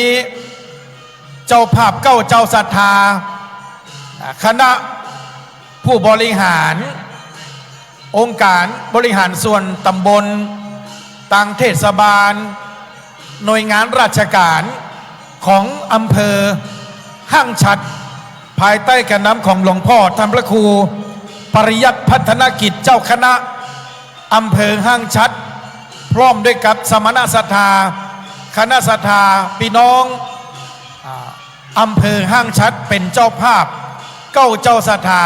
นี้เจ้าภาพเก้าเจ้าศรัทธาคณะผู้บริหารองค์การบริหารส่วนตำบลต่างเทศบาลหน่วยงานราชการของอำเภอห้างฉัตรภายใต้การนำของหลวงพ่อท่านพระครูปริยัติพัฒนกิจเจ้าคณะอำเภอห้างฉัตรพร้อมด้วยกับสมณศรัทธาคณะศรัทธาพี่น้องอำเภอห้างฉัตรเป็นเจ้าภาพเก้าเจ้าศรัทธา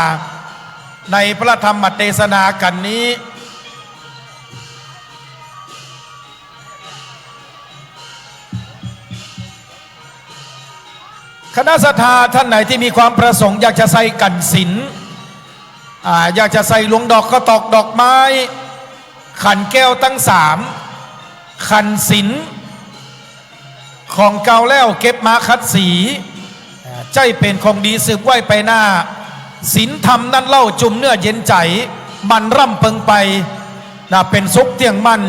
ในพระธรรมเทศนากันนี้คณะศรัทธาท่านไหนที่มีความประสงค์อยากจะใส่กันศิลอยากจะใส่ลวงดอกก็ตอกดอกไม้ขันแก้วตั้งสามขันศิลของเก่าแล้วเก็บมาคัดสีใจเป็นของดีสืบไว้ไปหน้าศีลธรรมนั่นเล่าจุ่มเนื้อเย็นใจมันร่ำเพิงไปเป็นสุขเที่ยงมัน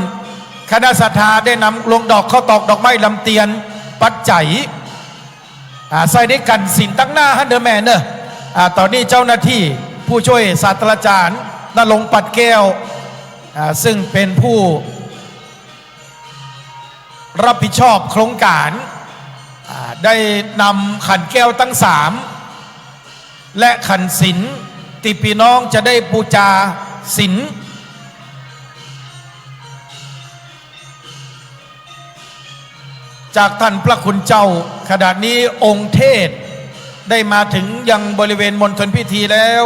คณะศรัทธาได้นำลงดอกข้าวตอกดอกไม้ลำเตียนปัจจัยใส่ได้กันศีลตั้งหน้าฮันเดอร์แมนเนอะตอนนี้เจ้าหน้าที่ผู้ช่วยศาสตราจารย์ณรงค์ปัดแก้วซึ่งเป็นผู้รับผิดชอบโครงการได้นำขันแก้วตั้งสามและขันศิลที่พี่น้องจะได้บูชาศิลจากท่านพระคุณเจ้าขณะนี้องค์เทศได้มาถึงยังบริเวณมณฑลพิธีแล้ว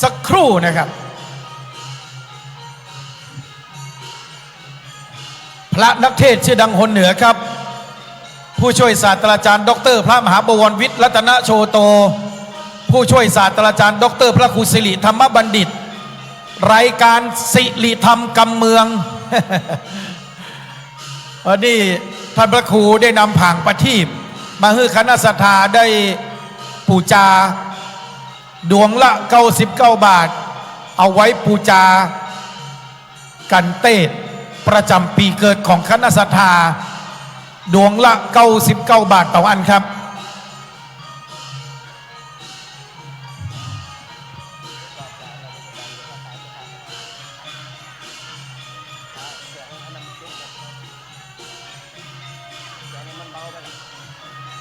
สักครู่นะครับพระนักเทศชื่อดังหนเหนือครับผู้ช่วยศาสตราจารย์ดร.พระมหาบวรวิทย์รัตนโชโตผู้ช่วยศาสตราจารย์ดร.พระครูสิริธรรมบัณฑิตรายการสิริธรรมกำเมือง วันนี้ท่านพระครูได้นำผางประทีปมาให้คณะศรัทธาได้ปูจาดวงละ99 บาทเอาไว้ปูจากันเตศประจำปีเกิดของคณะศรัทธาดวงละ99 บาทต่ออันครับ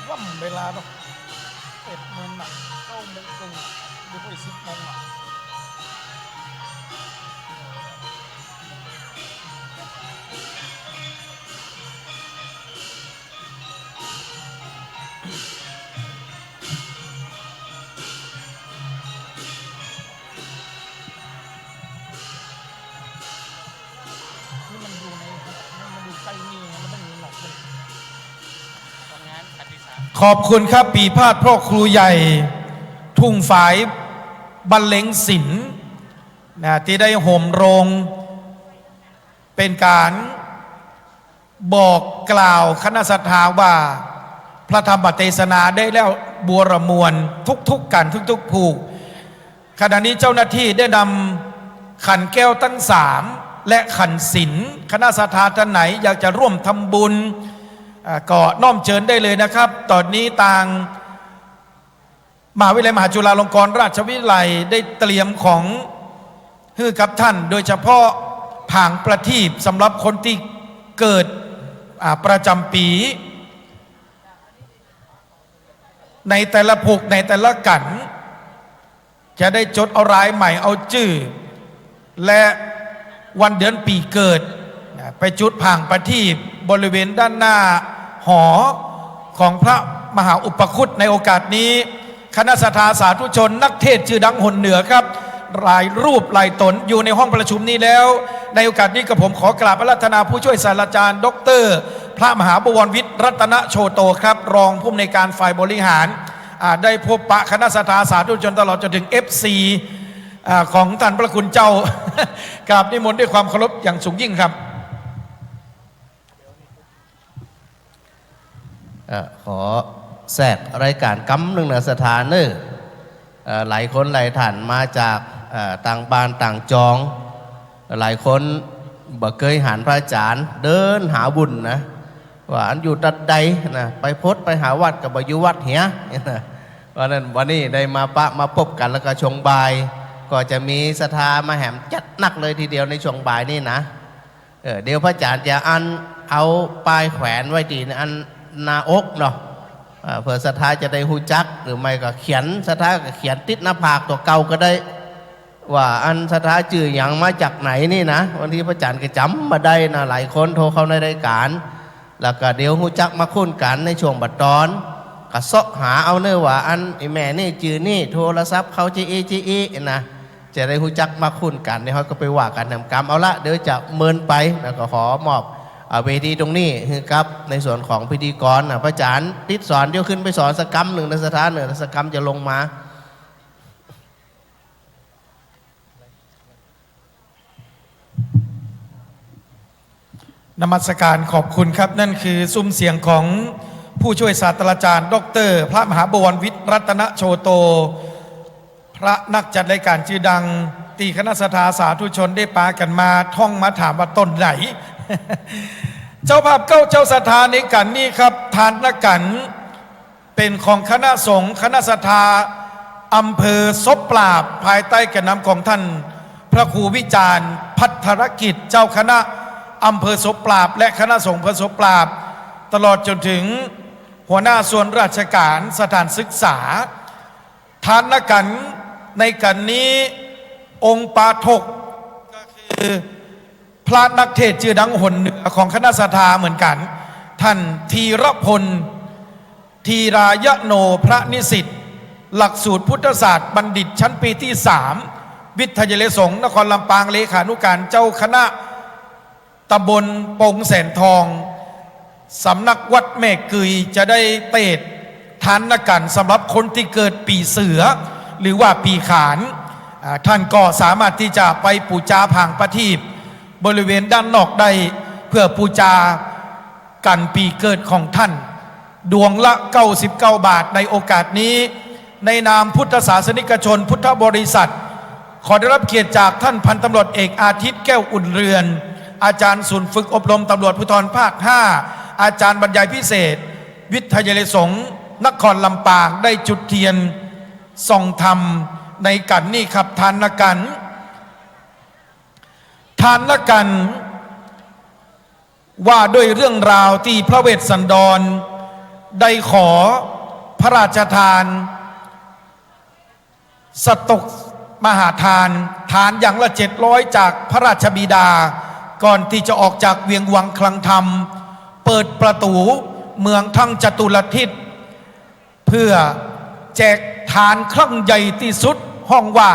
ว่ำเวลาเนาะ11 โมงน่ะ9 โมงครึ่งหรือไป10 โมงอ่ะขอบคุณครับปีพาดพ่อครูใหญ่ทุ่งฝายบรรเลงศิลป์ที่ได้ห่มโรงเป็นการบอกกล่าวคณะศรัทธาว่าพระธรรมเทศนาได้แล้วบัวระมวลทุกกันทุกผูกขณะนี้เจ้าหน้าที่ได้นำขันแก้วตั้งสามและขันศิลป์คณะศรัทธาท่านไหนอยากจะร่วมทำบุญก็น้อมเชิญได้เลยนะครับตอนนี้ทางมหาวิทยาลัยมหาจุฬาลงกรณราชวิทยาลัยได้เตรียมของให้กับท่านโดยเฉพาะผางประทีปสำหรับคนที่เกิดประจำปีในแต่ละผูกในแต่ละกันจะได้จดเอารายใหม่เอาชื่อและวันเดือนปีเกิดไปจุดผางประทีปบริเวณด้านหน้าหอของพระมหาอุปคุตในโอกาสนี้คณะศรัทธาสาธุชนนักเทศชื่อดังหนเหนือครับหลายรูปหลายตนอยู่ในห้องประชุมนี้แล้วในโอกาสนี้กับผมขอกราบอาราธนาผู้ช่วยศาสตราจารย์ดร.พระมหาบวรวิทย์รัตนโชโตครับรองผู้อำนวยการฝ่ายบริหารได้พบปะคณะศรัทธาสาธุชนตลอดจนถึง FC ของท่านพระคุณเจ้า กราบนิมนต์ด้วยความเคารพอย่างสูงยิ่งครับขอแทรกรายการกำหนึ่งนะสถานเนอหลายคนหลายท่านมาจากต่างบ้านต่างจองหลายคนบ่เคยหันพระอาจารย์เดินหาบุญนะ ว่าอันอยู่ตัดใดนะไปพดไปหาวัดกับอยู่วัดเหียนะเพราะนั้นวันนี้ได้มาปะมาพบกันแล้วก็ชงบายก็จะมีศรัทธามาแหมจัดหนักเลยทีเดียวในช่วงบ่ายนี่นะเดี๋ยวพระอาจารย์จะเอาป้ายแขวนไว้ที่อันหนาอกเนาะเผื่อศรัทธาจะได้หูจักหรือไม่ก็เขียนศรัทธาก็เขียนติดหน้าผากตัวเก่าก็ได้ว่าอันศรัทธาจื่ออย่างมาจากไหนนี่นะวันที่พระอาจารย์ก็จำมาได้นะหลายคนโทรเข้าในรายการแล้วก็เดี๋ยวหูจักมาคุ้นกันในช่วงบัดตอนก็เสาะหาเอาเนื้อว่าอันไอแม่นี่จื่อนี่โทรศัพท์เขาจีนะจะได้หูจักมาคุ้นกันเนี่ยเขาก็ไปว่ากันทำกรรมเอาละเดี๋ยวจะเมินไปแล้วก็ขอมอบเวทีตรงนี้คือครับในส่วนของพิธีกรพระอาจารย์ติดสอนเดี๋ยวขึ้นไปสอนสักกรรมหนึ่งในสถานหนึ่งสักกรรมจะลงมานมัสการขอบคุณครับนั่นคือซุ้มเสียงของผู้ช่วยศาสตราจารย์ดร.พระมหาบวรวิทย์รัตนโชโตพระนักจัดรายการชื่อดังตีคณะสถาสาธุชนได้ปากันมาท่องมาถามว่าต้นไหน เจ้าภาพเจ้าสถานในกันนี่ครับทานละกันเป็นของคณะสงฆ์คณะสถาอำเภอซบปราบภายใต้การนำของท่านพระครูวิจารณ์พัฒรกิจเจ้าคณะอำเภอศพปราบและคณะสงฆ์อำเภอศพปราบตลอดจนถึงหัวหน้าส่วนราชการสถานศึกษาทานละกันในกันนี้องค์ปาฐกก็คือพระนักเทศน์ชื่อดังหนเหนือของคณะสถาเหมือนกันท่านธีรพลธีรายโนพระนิสิตหลักสูตรพุทธศาสตร์บัณฑิตชั้นปีที่3วิทยาลัยสงฆ์นครลำปางเลขานุการเจ้าคณะตำบลปงแสนทองสำนักวัดแม่กุยจะได้เตดทานละกันสำหรับคนที่เกิดปีเสือหรือว่าปีขานท่านก็สามารถที่จะไปปูจาผางประทีปบริเวณด้านนอกได้เพื่อปูจากันปีเกิดของท่านดวงละ99 บาทในโอกาสนี้ในนามพุทธศาสนิกชนพุทธบริษัทขอได้รับเกียรติจากท่านพันตำรวจเอกอาทิตย์แก้วอุ่นเรือนอาจารย์ศูนย์ฝึกอบรมตำรวจภูธรภาค5อาจารย์บรรยายพิเศษวิทยาลัยสงฆ์นครลำปางได้จุดเทียนส่องธรรมในกันนี่ครับทานละกันว่าด้วยเรื่องราวที่พระเวสสันดรได้ขอพระราชทานสตกมหาทานอย่างละ700จากพระราชบิดาก่อนที่จะออกจากเวียงวังคลังธรรมเปิดประตูเมืองทั้งจตุรทิศเพื่อแจกทานครั้งใหญ่ที่สุดห้องว่า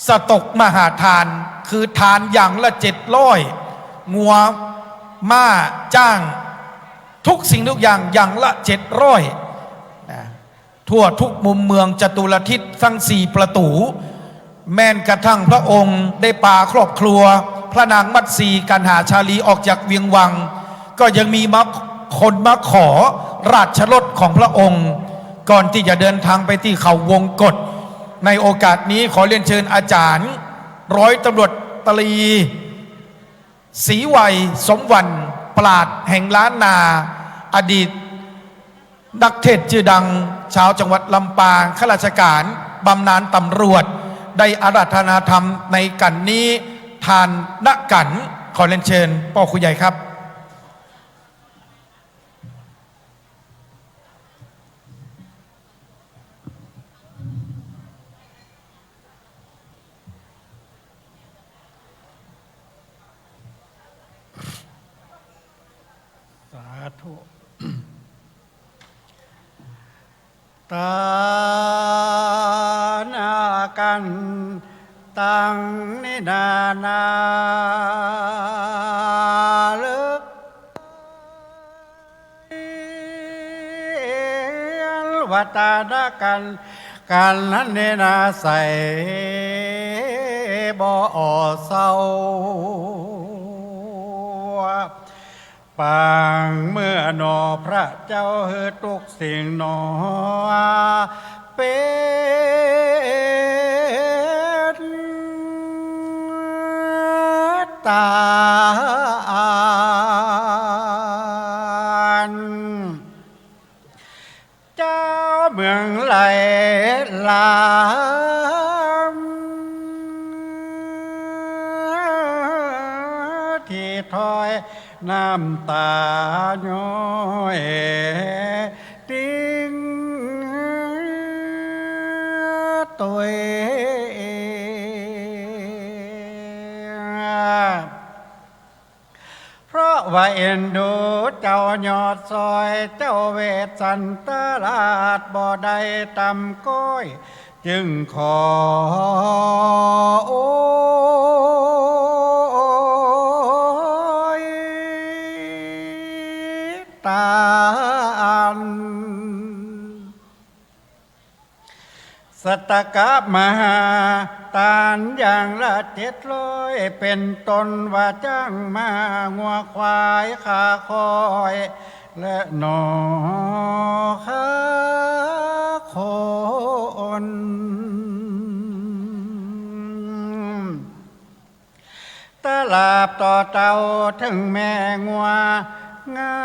สตกมหาทานคือทานอย่างละ700งัวม้าจ้างทุกสิ่งทุกอย่างละ700ทั่วทุกมุมเมืองจตุรทิศทั้ง4ประตูแม้กระทั่งพระองค์ได้ปาครอบครัวพระนางมัตสีกันหาชาลีออกจากเวียงวังก็ยังมีคนมาขอราชรถของพระองค์ก่อนที่จะเดินทางไปที่เขาวงกฏในโอกาสนี้ขอเรียนเชิญอาจารย์ร้อยตำรวจตรีศรีวัยสมวันปราชญ์แห่งล้านนาอดีตนักเทศน์ชื่อดังชาวจังหวัดลำปางข้าราชการบำนาญตำรวจได้อาราธนาธรรมในกันนี้ทานณกันขอเรียนเชิญพ่อครูใหญ่ครับสาธุตานากันตังนินาเลิกวัตานากันนั้นเนนาใส่บ่อเศร้าปางเมื่อนอพระเจ้าเฮือทุกสิ่งนอเป็นต ตานเจ้าเมืองไหลลามที่ถอยน้ำตาย้อยติ้งตัวเพราะว่าเอ็นดูเจ้ายอดซอยเจ้าเวทสันตลาดบ่ได้ตำก้อยจึงขอโอยตานสตกะมหาตานอย่างละ700เป็นตนว่าจ้างมางัวควายขาคอยและหนอขาคน ตลาบต่อเต่าถึงแม่งัวงา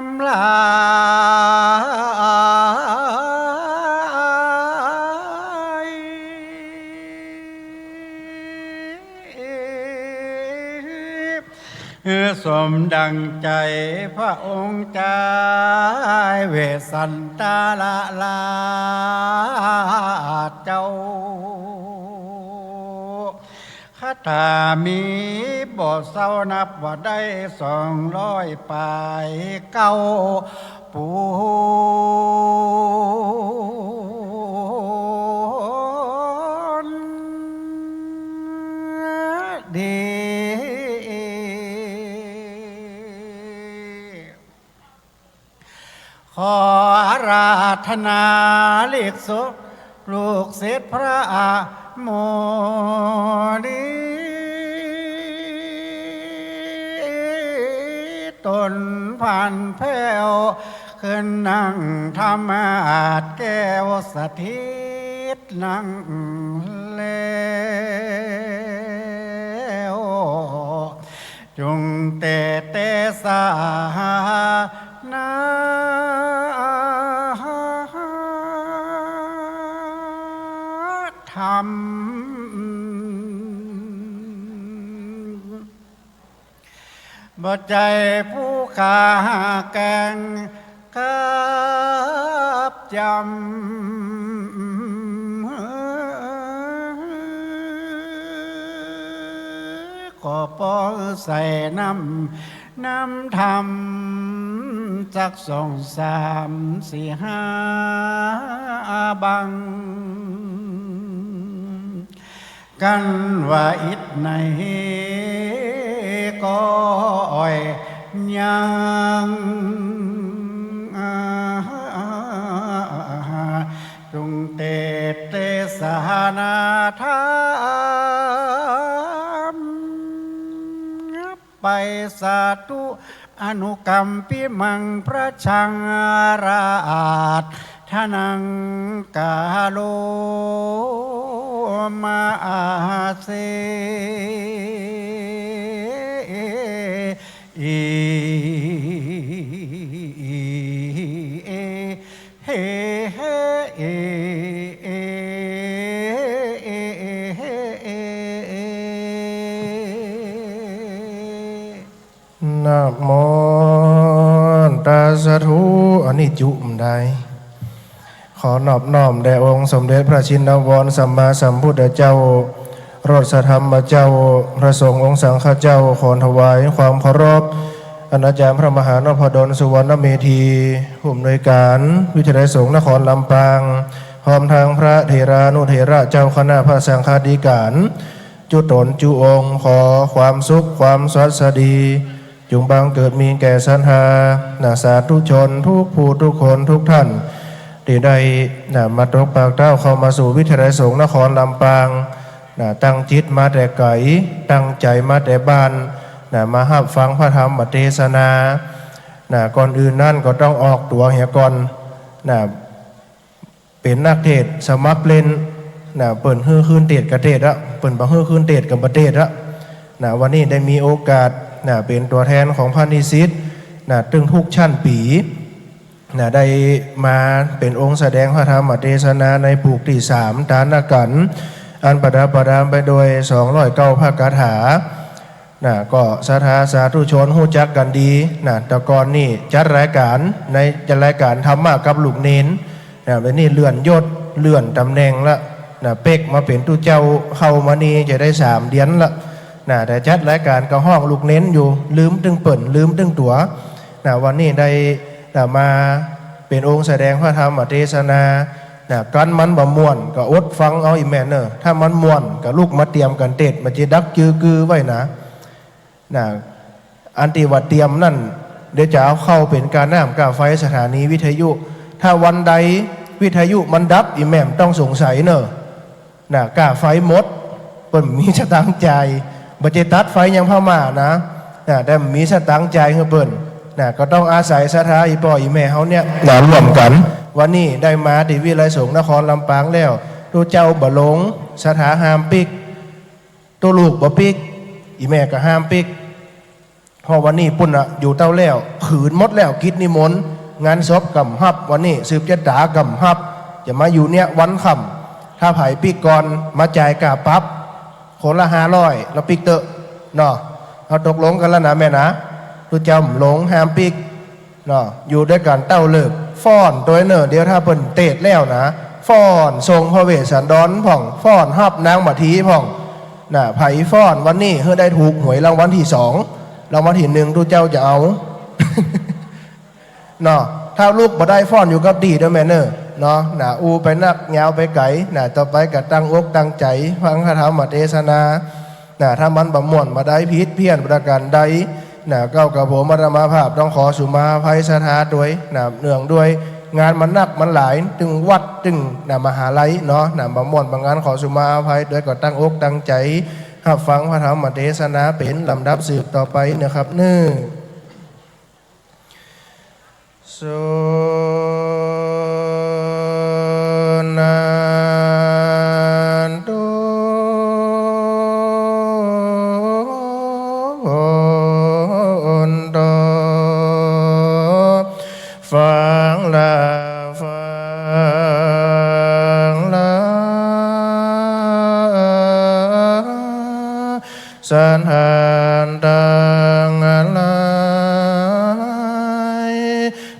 มหลายสมดังใจพระองค์ใจเวสสันตาลาเจ้าคาถามีบ่เศร้านับว่าได้200ปลายเก้าปูนดีขออาราธนาเรียกศพลูกเศษพระโมนีตนผ่านแผ้วขึ้นนั่งธรรมาสแก้วสถิตนั่งแล้วจงเตสานาธรรมบ่ใจผู้ขาแกงกับจำก็ปอใส่น้ำธรรมจัก2 3 4 5บังกันว่าอิดในก็อ่อยยังจงเตสานาธรรมไปสาธุอนุกรรมปิมังพระชังราชทนังกาโลมาเสนะโมตัสสะทุอันนี้จุมได้ขอนอบน้อมแด่องค์สมเด็จพระชินวรสัมมาสัมพุทธเจ้ารสธรรมเจ้าพระสงฆ์องค์สังฆเจ้าขอถวายความเคารพอาจารย์พระมหานพดลสุวรรณเมธีผู้อำนวยการวิทยาลัยสงฆ์นครลำปางพร้อมทางพระเถรานุเถระเจ้าคณะพระสังฆาธิการจุตนจุองค์ขอความสุขความสวัสดีจงบังเกิดมีแก่สันหานาสาธุชนทุกผู้ทุกคนทุกท่านที่ได้มาตกปากเต้าเข้ามาสู่วิทยาลัยสงฆ์นครลำปางตั้งจิตมาแต่ไกลตั้งใจมาแต่บ้านมาหับฟังพระธรรมเทศนาก่อนอื่นนั่นก็ต้องออกตัวเหียก่อนเป็นนักเทศสมัครเล่นเปิ่นฮื้อคืนเทศกับเทศละเปิ่นบ่ฮื้อคืนเทศกับประเทศละ นะวันนี้ได้มีโอกาสนะเป็นตัวแทนของพระนิสิตนะตึงทุกชั้นปีนะได้มาเป็นองค์แสดงพระธรรมเทศนาในปุกที่3ฐานกันอันประดับประดามไปโดย209พระคาถานะก็สาธุชนหู้จักกันดีนะแต่ก่อนนี่จัดรายการในจัดรายการธรรมะกับลูกเน้นนะเป็นนี่เลื่อนยศเลื่อนตำแหน่งละนะเป็กมาเป็นตู้เจ้าเข้ามานี่จะได้3 เดือนละนะแต่จัดรายการก็ห้องลูกเน้นอยู่ลืมตึงเปิ่นลืมตึงตัวนะวันนี้ได้มาเป็นองค์แสดงพระธรรมเทศนานะกันมันบ่ม่วนก็อดฟังเอาอีแม่เนอะถ้ามันม่วนก็ลูกมาเตรียมกันเต็ดมันจะดักจือไว้นะอันที่ว่าเตรียมนั่นเดี๋ยวจะเอาเข้าเป็นการน้ำกาไฟสถานีวิทยุถ้าวันใดวิทยุมันดับอีแม่มต้องสงสัยเนอะกาไฟหมดเปิ่นมีสตังใจบัจเจตัดไฟยังพม่านะแต่มีสตังใจเพื่อเปิ่นก็ต้องอาศัยสถาอีป่ออีแม่เขาเนี่ยร่วมกันวันนี้ได้มาที่วิไลสงฆ์นครลำปางแล้วตัวเจ้าบ่หลงสถาหามปิกตัวลูกบ่ปิกอีแม่ก็ห้ามปิกพอวันนี้ปุ่นอยู่เต้าแล้วขืนหมดแล้วกิจนิมนต์งานศพกำฮับวันนี้สืบจะด่ากำฮับจะมาอยู่เนี่ยวันค่ำถ้าไผ่ปิกก่อนมาจ่ายกาปั๊บคนละ500แล้วปิกเตอะเนาะเราตกลงกันแล้วนะแม่นะตัวเจ้าหลงห้ามปิกเนาะอยู่ด้วยกันเต้าเลิกฟ้อนตัวเนอเดี๋ยวถ้าเปิ่นเตะแล้วนะฟ้อนทรงพระเวสสันดรผ่องฟ้อนฮับนางมาทีผ่องไผ่ฟ้อนวันนี้เพื่อได้ถูกหวยรางวัลที่2รางวัลที่1ทุกเจ้าจะเอา เนาะถ้าลูกบ่ได้ฟ้อนอยู่กับดีด้วยแม่เนอเนาะอูไปนักยาวไปไกลต่อไปก็ตั้งอกตั้งใจฟังพระธรรมเทศนาถ้ามันบ่ม่วนมาได้พิษเพี้ยนประการใดเก้ากับผมมาภาพต้องขอสุมาภัยสถาด้วยเนื่องด้วยงานมันนักมันหลายตึงวัดตึงมหาลัยเนาะบ่ม่วนบางงานขอสุมาภัยด้วยก็ตั้งอกตั้งใจรับฟังพระธรรมเทศนาเป็นลำดับสืบต่อไปนะครับสุนันตุอนโตฟังละสันหันตังอะไร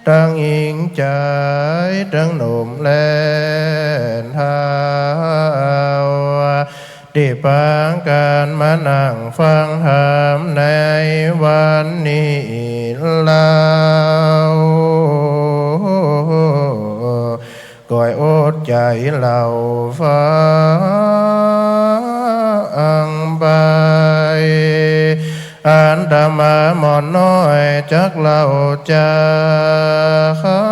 ตั้งอิงใจตั้งหนุ่มแลนเท้าที่ปางการมานั่งฟังธรรมในวันนี้เล่าก่อยอดใจเราฟังไปอันธรรมะหมอนน้อยจักเล่าจะขา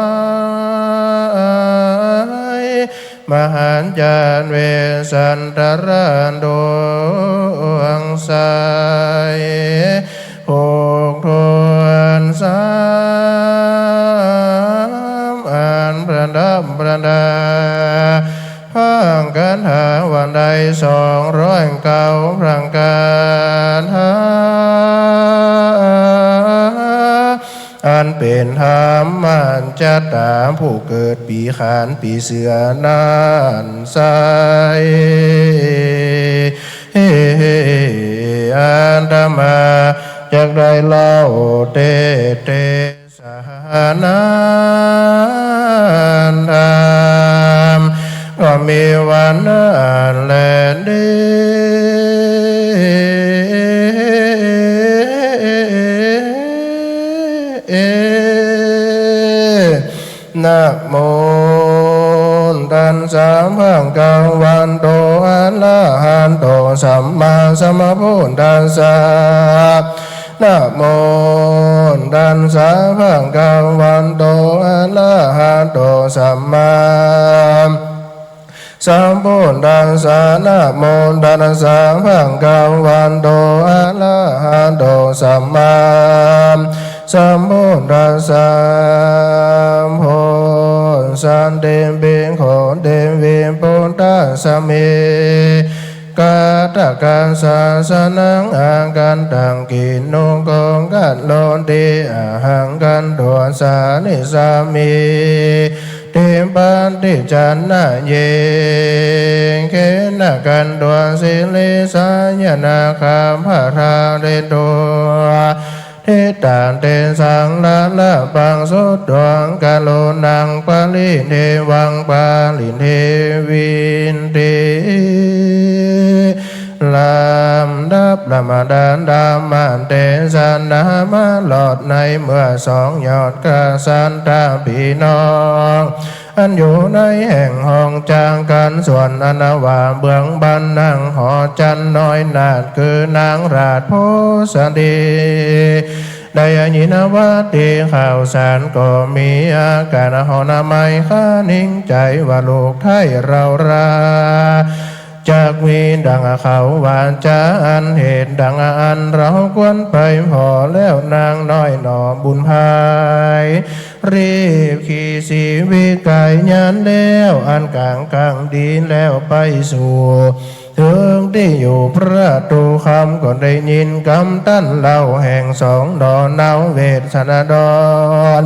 ยมหันจารเวสันตรานดวงใสหกทวน3อันประดับประดาพังกันหาวันใด209พรังการหาอันเป็นธรรมมันจะตามผู้เกิดปีขานปีเสือนานใสอันธรรมาจากได้เล่าเตสหานานธรรมก็มีวันนั้นแลดีนะโมตัสสะภะคะวะโตอะระหะโตสัมมาสัมพุทธัสสะนะโมตัสสะภะคะวะโตอะระหะโตสัมมาสัมพุทธัสสะนะโมตัสสะภะคะวะโตอะระหะโตสัมมาสัมพุทธัสสะโพสันเดมเบงโขเดมเวมปุตตะสะเม กาตะการศาสนังอาการตังกินนงกองกันโลนเตอาหังกันตัวสานิสามีเตปันติจันนาเยเกนะกันตัวสิลิสายนาคาภาราเรตัวเทตานเตสังลาละปังสุดดวงกาโลนังปาลิเทวังปาลิเทวินเตลำดับละมาดานดามมันเตสันนามาหลอดในเมื่อสองยอดกาสันตาพี่น้องอันอยู่ในแห่งห้องจางกันส่วนอนาวาเบื้องบันนางหอจันน้อยนาดคือนางราชโพสดีได้ยินว่าตีข่าวสารก็มีอาการหอนามัยข้านิ่งใจว่าลูกไทยเราราจากมีดังเขาวานจาอันเหตุดังอันเราควรไปพอแล้วนางน้อยหนอบุญภายรีบขี่สีวิกายยานแล้วอันกลางดีแล้วไปสู่ถึงที่อยู่พระตูคำก็ได้ยินคำตั้นเล่าแห่งสองดอนเนาเวทนาดอน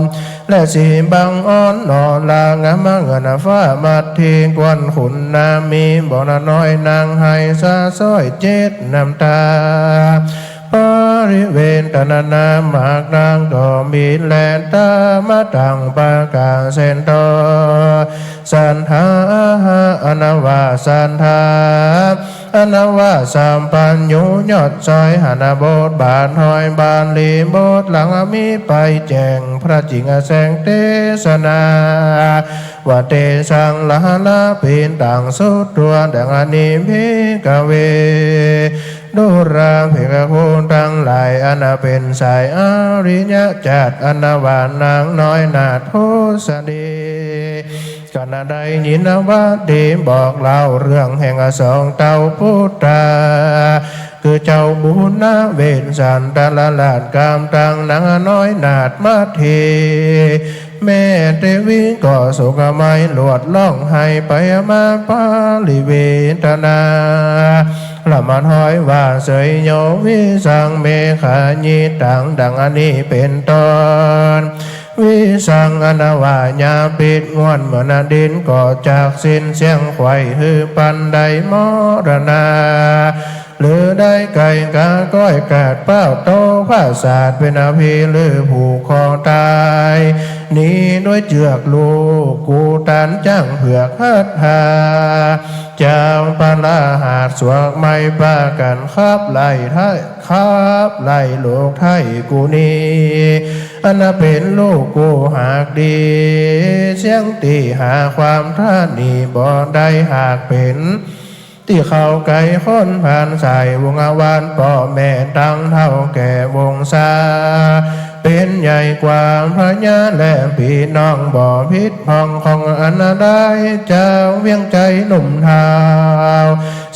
และสีบังอ้อนนอลางามเงินฟ้ามัดทีกวนขุนนามีบ่อน้อยนางให้ซาซ้อยเจ็ดน้ำตาบริเวณตนานามากนางก็มีแลนตามาตังปากาเซนโตสันทาอนาวาสันทาอนาวาสามปัญญูยอดซอยหานาโบสบานหอยบานลีโบสหลังมีไปแจงพระจิงแสงเทศนาว่าเตสังละลาปินต่างสุดตัวดังอนิพิกเวดูราเพกโคนทั้งหลายอนาเป็นสายอริยะจัดอนาวานางน้อยนาถโพสดีกันใดยินว่าดีบอกเล่าเรื่องแห่งสองเต่าพุทธาคือเจ้าบุญนาเวนสันตะละลาดกามตังนางน้อยนาดมาเทแม่เทวีก็สุขไมหลวดล่องให้ไปมาปาลิเวทนาละมันห้อยว่าเสยโยวิสังเมขาญิตังดังอันนี้เป็นต้นวิสังอนาวาญาปิดงวนเหมือนดินก่อจากสิ้นเสียงไข่ฮือปันใดมรณาหรือได้ไก่กาก้อยกาดเป้าโตผ้าศาสตร์เป็นอภิหรือผูกคอตายนี้ด้วยเจือกลูกกูตันจ้างเผือกฮัดหาเจ้าปาลาหาดสวกไม่ปากันครับไล่ไทยครับไล่ลูกไทยกูนี้อันเป็นลูกกูหากดีเสียงตีหาความท่านีบ่ได้หากเป็นที่เขาไก่ค้นผ่านใส่วงอาวานป่อแม่ตั้งเท่าแก่วงซาเป็นใหญ่กว่าพระญาและพี่น้องบ่อพิษพองของอันได้เจ้าเวียงใจหนุ่มเท้า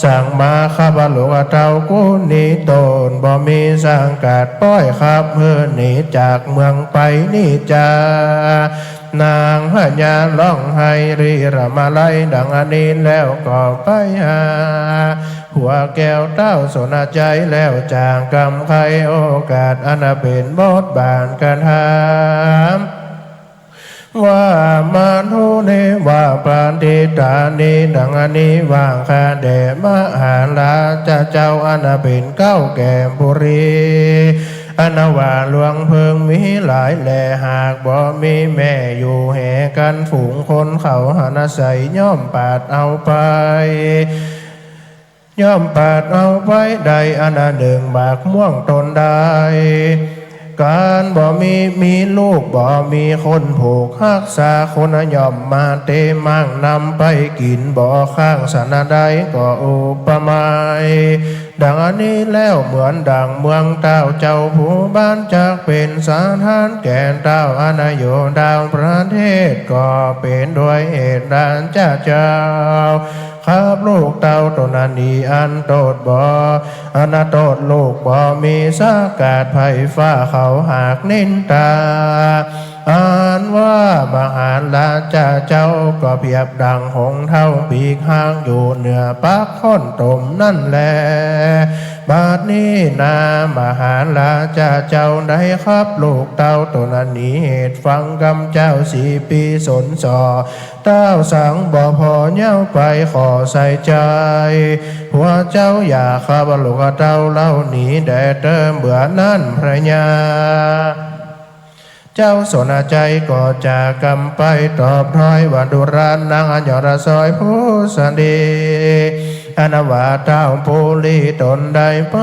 สั่งมาข้าบลูกเจ้ากูนีโตนบ่มีสังกัดป้อยขับเพื่อหนีจากเมืองไปนี่จ้านางพญาร้องไห้รีรำมาไลดังอันนี้แล้วก็ไปหาหัวแก้วเต้าสนใจแล้วจางกำไขโอกาสอันเป็นบทบานกันหามว่ามานุเนว่าปานติตานีดังอันนี้ว่างคาแด่มหาลาจะเจ้าอันเป็นเก้าแก่บุรีอนาวาหลวงเพิงมีหลายแหล่หากบ่มีแม่อยู่แห่กันฝูงคนเขาหาใส่ย่อมปาดเอาไปย่อมปาดเอาไว้ใดอันหนึ่งบากม่วงตนใดการบ่มีลูกบ่มีคนผูกหักษาคนย่อมมาเตมั่งนำไปกินบ่ข้างสนาใดก็อุปมาดังอันนี้แล้วเหมือนดังเมืองเต้าเจ้าผู้บ้านจากเป็นสถานแก่เต้าอนาโยดาวประเทศก็เป็นด้วยเหตุดันเจ้าครับลูกเต้าตนนีอันโตดบ่อันโตดลูกบ่มีสากาศไผ่ฟ้าเขาหากนินตา อ่านว่ามหาราชาเจ้าก็เปรียบดังหงส์เท่าปีกหางอยู่เหนือปักค้อนตมนั่นแลบาดนี้นามหาราชาเจ้าได้ครับลูกเต้าตัวนั้นนี้เหตุฟังกำเจ้า4 ปีสนสอเต้าสังบ่พอเย้าไปขอใส่ใจหัวเจ้าอย่าข้าบลูกเต้าเล่าหนีแดดเดิมเบื่อนั่นพระยาเจ้าสนใจก็จะกำไปตอบถ้อยว่าดุรานนางอัญญรซอยผู้สันดีอนาวาเต้าภูลีตนใดป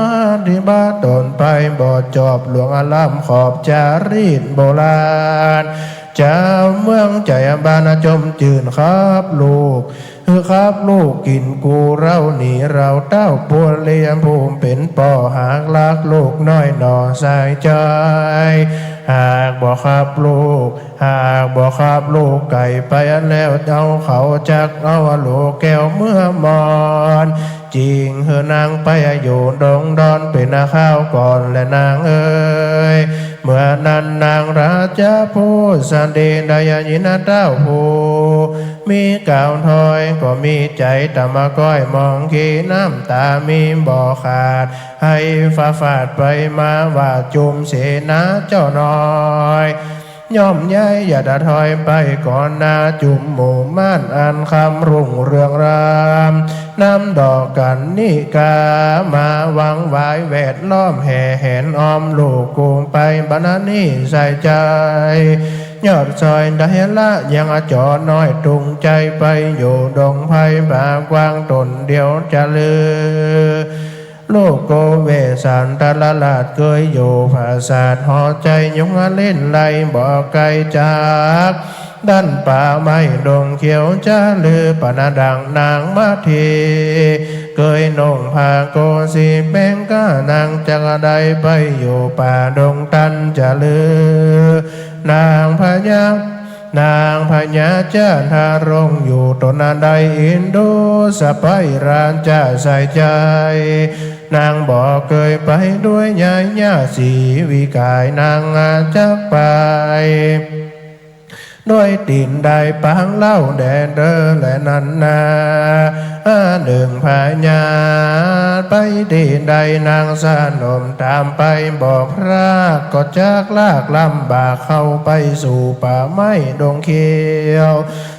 ฏิบัติตนไปบ่จอบหลวงอารามขอบจารีตโบราณเจ้าเมืองใจบานจมจืนครับลูกครับลูกกินกูเราหนีเราเต้าปัวเลียมภูมิเป็นป่อหากลักลูกน้อยหน่อใส่ใจหากบ่ครับลูกหากบ่ครับลูกไก่ไปแล้วเอาเขาจักเอาลูกแก้วเมื่อมอนจริงเฮอนางไปอยู่ดงดอนเป็นข้าวก่อนและนางเอ้ยเมื่อนั้นนางราชาผู้สันดีได้ยินเต้าผู้มีกล่าวถอยก็มีใจตะมาก้อยมองขีน้ำตามีบ่อขาดให้ฟ้าฟาดไปมาว่าจุมเสนาเจ้าน้อยย่อมย้ายอย่าดะถอยไปก่อนนาจุมหมู่ม่านอันคำรุ่งเรืองรามน้ำดอกกันนิกามาวังวายแวดล้อมแห่แหนออมลูกกูไปบรรณนี่ใส่ใจยอดซอยได้ละยังจอน้อยตุงใจไปอยู่ดงไผ่บากวางตนเดียวจะลือลูกโกเวสันตะละลาดเคยอยู่ภาษาหอใจยงเล่นไหลบ่ไกลจากด้านป่าไม้ดงเขียวจะลือปนาดังนางมาทีเคยนงพาโกสีแป้งก้านางจักได้ไปอยู่ป่าดงตันจะลือนางพญานางพญาเจ้าทารงอยู่ตนใดอินโดสะไปรานจะใส่ใจนางบอกเคยไปด้วยยายญาสีวิกายนางอาจักไปด้วยตีนได้ปังเล่าแดนเดอและนันนาหนึ่งพญาไปตีนใดนางสนมตามไปบอกพระก็จากลากลำบากเข้าไปสู่ป่าไม้ดงเขียว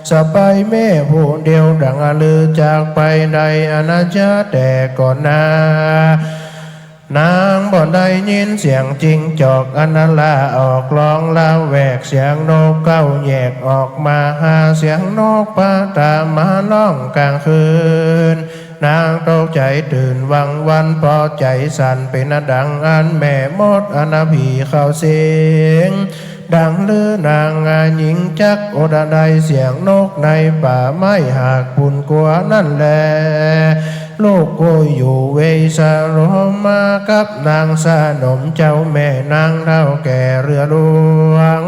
สะไปแม่ผู้เดียวดังลือจากไปในอาณาจักรแต่ก่อนนานางบ่ได้ยินเสียงจริงจอกอนาลาออกร้องลาแหวกเสียงนกเก้าแยกออกมาหาเสียงนกปาตามาร้องกลางคืนนางตกใจตื่นวังวันพอใจสั่นเป็นดังอันแม่มดอนาผีเข้าเสียงดังลือนางงานหญิงจักโอดาได้เสียงนกในป่าไม้หากปุ่นกลัวนั่นแลลูกโกอยู่เวสาโรมากับนางสนมเจ้าแม่นางเท่าแก่เรือหลวง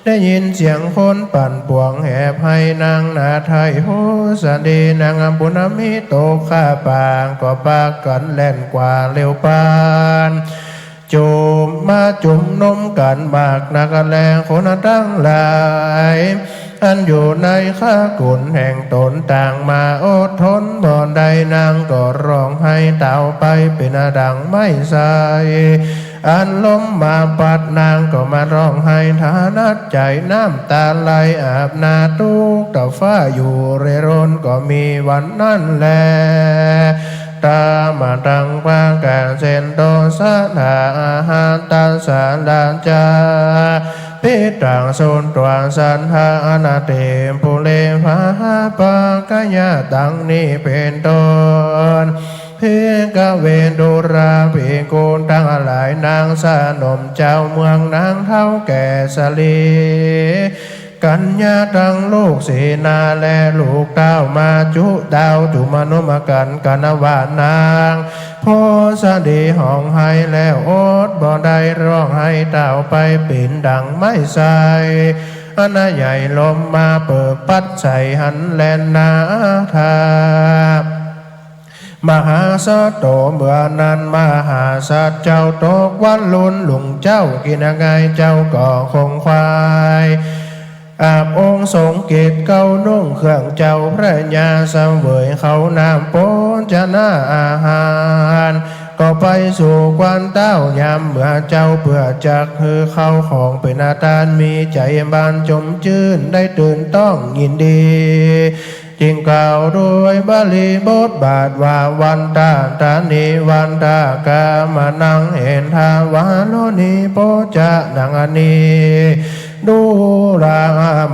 ได้ยินเสียงคนปั่นป่วงแห่ให้นางนาไทยโหสดีนางบุญมิโตข้าปางก็ปากกันแล่นกว่าเร็วปานจุมมาจุมนมกันบากนักแรงคนตั้งหลายอันอยู่ในข้ากุนแห่งตนต่างมาอดทนบ่อนใดนางก็ร้องให้เต่าไปเป็นดังไม่ใสอันล้มมาปัดนางก็มาร้องให้ฐานัดใจน้ำตาไหลอาบนาตุกต่อฟ้าอยู่เรร่นก็มีวันนั้นแลตามาตังปางการเซนโตสะนาอาหารตันสารดานจาพิตังสุนตวังสันหาอนาเตมปุเลภาปากายาตังนี้เป็นต้นเพกเวนดุราภิโกนทั้งหลายนางสนมเจ้าเมืองนางเท่าแก่สลีกัญญาตังลูกเสนาและลูกเต้ามาจุดาวจุมนุมกันกันวานางโพสดีห้องให้แล้วอดบ่ได้ร้องให้เต้าไปปิ่นดังไม่ใสอนาใหญ่ลมมาเปิดปัดใส่หันแลนนาทา มหาสัตโตเมื่อนั้นมหาสัตเจ้าตกวันลุนหลุงเจ้ากินไงเจ้าก็คงควายอาบองค์สงเกตเก้านุ่งเครื่องเจ้าพระญาสังเวยเขานามโปนจะน่าอาหารก็ไปสู่กวนเต้ายามเมื่อเจ้าเพื่อจักคือเข้าของเป็นอาตานมีใจบานจมชื่นได้ตื่นต้องยินดีจึงกล่าวด้วยบาลีบทบาทว่าวันตาตานีวันตากามานังเห็นทาวาโลนีโปจะนังอนีดูรา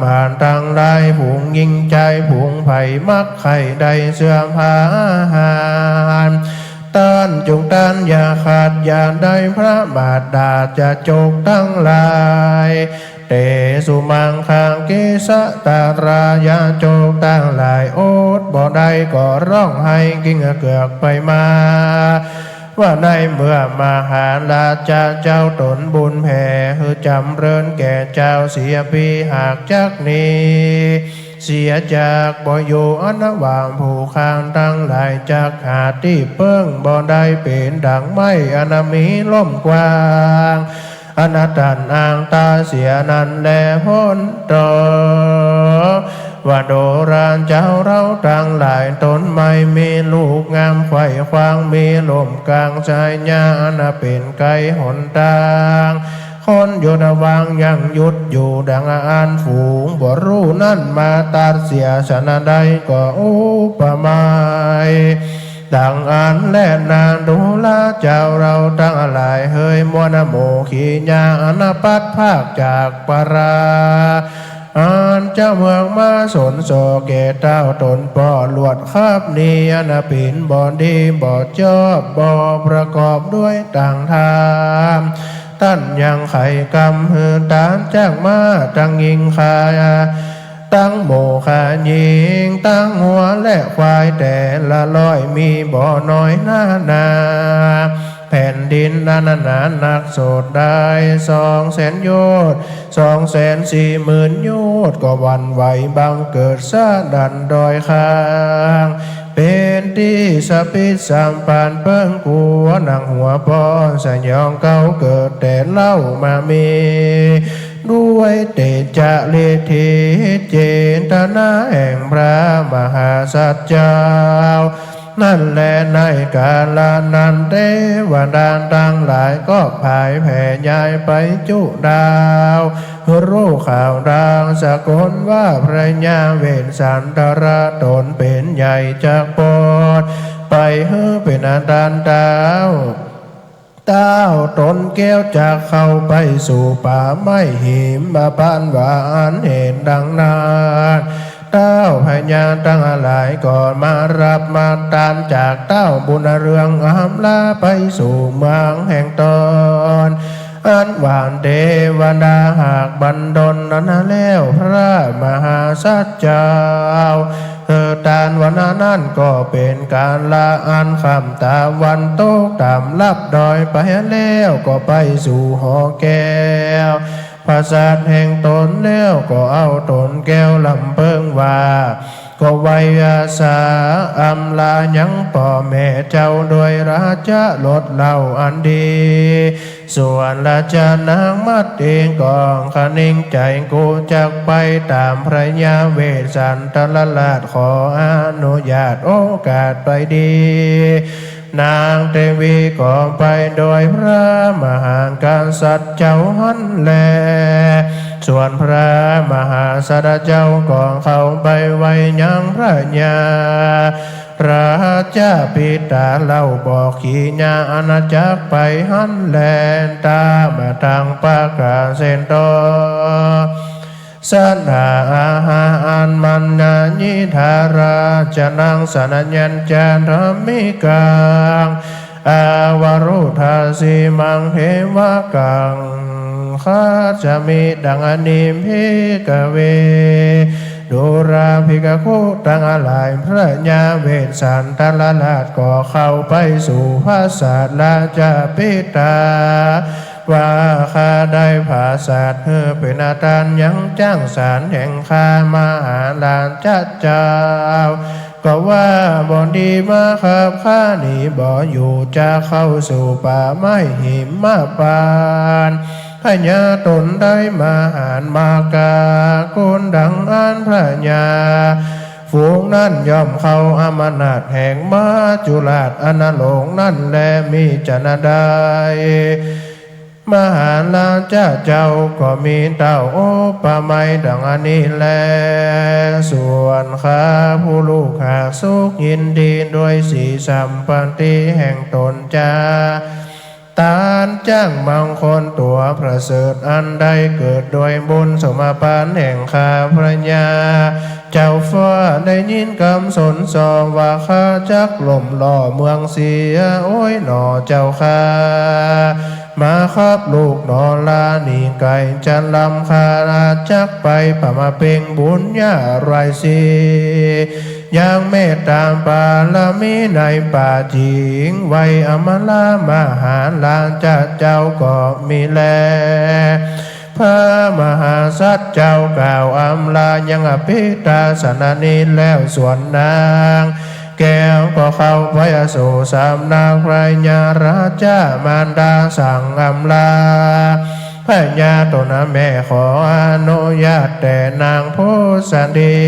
มานตังได้ผุงยิงใจผุงไผ่มักไข่ได้เสื่อมผาหารต้านจงต้านอย่าขาดอย่าได้พระบาทดาจะจกตั้งลายเตสุมังคังกิสะตารายาโจกตั้งหลายโอดบ่ได้ก็ร้องให้กิ้งเกือกไปมาว่าในเมื่อมาหาลาจาเจ้าตนบุญแผ่คือจำเริญแก่เจ้าเสียปีหากจักนี้เสียจากบ่อยู่อันวางผู้ข้างตั้งหลายจากหาที่เปิ้งบ่ได้เป็นดังไม่อนามีล่มกว้างอนาตันอ่างตาเสียนั้นแลพ้นต่อว่าโดรานเจ้าเราตั้งหลายตนไม่มีลูกงามไข่ควางมีลมกลางใจญาณเป็นไกลหนทางคนอยู่ระวังยังหยุดอยู่ดังอ่านฝูงบ่รู้นั่นมาตัดเสียชนะใดก็อุปมาดังอ่านและนางดูลาเจ้าเราตั้งหลายเฮยมวนโมขีญาอนาปัดภาคจากปราอ่านเจ้าเมืองมาสนโสเกเต้าตนป่อลวดคาบนีอนาปินบ่ดีบ่จอบบ่ประกอบด้วยต่างทามท่านยังไข่กำหือตานแจ้งมาตั้งยิงขายตั้งโมขายิงตั้งหัวและควายแต่ละร้อยมีบ่อน้อยหน้านาแผ่นดินนานานานักโสดได้200,000 โยชน์240,000 โยชน์ก็วันไหวบังเกิดซาดันดอยข้างเป็นที่สปิดสัมพันธ์เปิ้งกัวนังหัวป้อนสยองเก่าเกิดแต่เล่ามามีด้วยเตจาเลเทเจตนาแห่งพระมหาสัจเจ้านั่นแหละในกาลนั้นเทวดาตั้งหลายก็ผายแผ่ยายไปจุดาวรู้ข่าวดังสกลว่าพระญาเวสสันตระตนเป็นใหญ่จากปอดไปเฮือเป็นอาดานดาวเต้าตนแก้วจะเข้าไปสู่ป่าไม้หิมมาปานหวานเห็นดังนั้นเต้าพญาตั้งหลายก่อนมารับมาตานจากเต้าบุญเรืองอำลาไปสู่เมืองแห่งตนอันหวานเทวดาหากบันดลนั้นแล้วพระมหาสัจเจ้าตานวันนั้นก็เป็นการละอันคำตาวันโตกตามลับดอยไปแล้วก็ไปสู่หอแก้วภาษาแห่งตนแล้วก็เอาตนแก้วลำเพิงว่าก็ไว้อาสาอำลายังพ่อแม่เจ้าโดยราชาลดเล่าอันดีส่วนราชานางมัดเองกองคนิ่งใจกูจักไปตามพระยาเวสสันตรลาดขออนุญาตโอกาสไปดีนางเทวีก็ไปโดยพระมหาการสัตว์เจ้าหันแลส่วนพระมหาสัตว์เจ้าก็เข้าไปไว้ยังพระญาพระเจ้าปิตาเล่าบอกขีญาอาณาจักรไปหันแลนตามาทางปากาเซนโตสนาอาหารมันนาญิธาราจะนังสนัญญัญจารมิกังอาวรุธาสีมังเหวะกังข้าจะมีดังอนิมพิกเวดูราภิกขุตั้งหลายพระญาเวสสันตรลาดก็เข้าไปสู่พระศาสลาจาปิตาว่าข้าได้ภาษาเธอเป็นอาจารย์ยังจ้างสารแห่งข้ามาหาลานจัดเจ้า ก็ว่าบ่ดีมาขับข้าหนีบ่อยู่จะเข้าสู่ป่าไม้หิมมาปานพญาตนได้มาหารมากาโกนดังอันพระญาฝูงนั้นย่อมเข้าอมนาจแห่งมาจุฬาชอนาโลงนั่นแลมีจะนาได้มหาลาเจ้าก็มีเต้าโอปะไมดังอันนี้แลส่วนข้าผู้ลูกหากสุขยินดีด้วยสีสัมปันติแห่งตนจาตานจ้างบางคนตัวประเสริฐอันใดเกิดโดยบุญสมปานแห่งข้าพระญาเจ้าฟ้าได้ยินคำสนสอว่าข้าจักล่มล่อเมืองเสียโอ้ยหนอเจ้าข้ามาครับลูกนอลาหนีไก่จันลำคาราจักไปป่ามาเป่งบุญญาไรสียังเมตตามปาละมีในป่าจิงไว้อมลามหาลานเจ้าก็มีแลพระมหาสัตว์เจ้ากล่าวอำลายังอภิตาสนานีแล้วส่วนนางแก้วก็เข้าไปสู่สำนักพระญาราชามารดาสั่งอำลาพระญาตนแม่ขออนุญาตแต่นางโพสันดี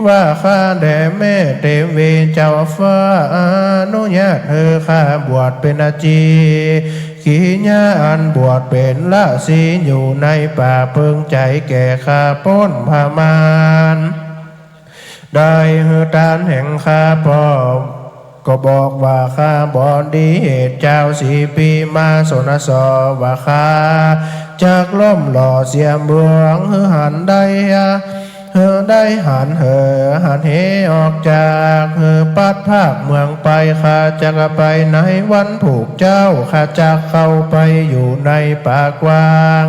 ว่าข้าแด่แม่เทวีเจ้าฟ้าอนุญาตข้าบวชเป็นอาจีขีญาอันบวชเป็นละสีอยู่ในป่าเพิงใจแก่ข้าพ้นพามานได้ตานแห่งข้าพ่อก็บอกว่าข้าบอดีเหตุเจ้า4 ปีมาสนสอว่าข้าจากล่มหล่อเสียเมืองหันได้ได้หันเหออกจากปัดภาคเมืองไปข้าจะไปในวันผูกเจ้าข้าจะเข้าไปอยู่ในป่ากว้าง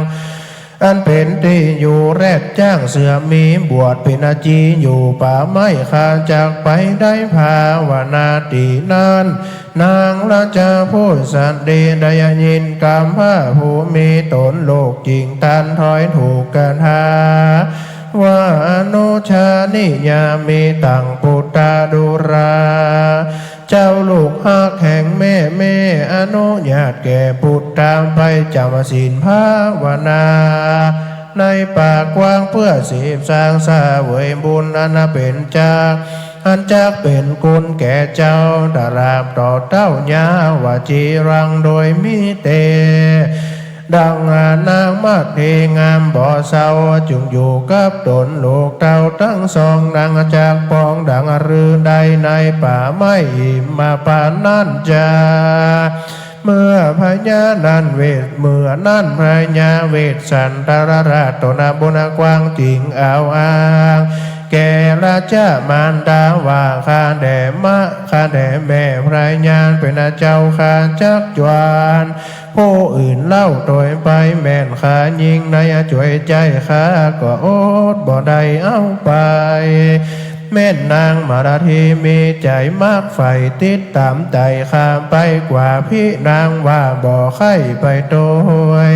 อันเป็นที่อยู่แรกจ้างเสือมีบวชเป็นอาจีอยู่ป่าไม้ข้าจากไปได้ภาวนาตีนั้นนางราชาผู้สันดีได้ยินกรรมพระผู้มีตนโลกจริงตันถอยถูกกันหาว่าอนุชานิยามีตังปุตตาดุราเจ้าลูกหักแห่งแม่อนุญาตแก่ปุตตามไปจำศีลภาวนาในป่ากว้างเพื่อสืบสร้างสาเวยบุญอันเป็นจากอันจักเป็นกุลแก่เจ้าดาราบต่อเต้ายาวาจีรังโดยมิเตดังนางมาเทงามบ่อเศร้าจึงอยู่กับตนลูกเต่าทั้งสองดังจากปองดังรือใดในป่าไม้มาปานนั่นจาเมื่อพญานันเวทเมื่อนั่นพญาเวทสันตรราชตนาบุญกว้างจริงเอาอ้างแก่ราชามารดาว่าข้าแด่แม่พระญาณเป็นเจ้าข้าจักจวนผู้อื่นเล่าโดยไปแม่นข้ายิงในช่วยใจข้าก็อดบ่ได้เอาไปแม่นนางมาราธีมีใจมากใฝ่ติดตามใจข้าไปกว่าพี่นางว่าบ่ไข่ไปโดย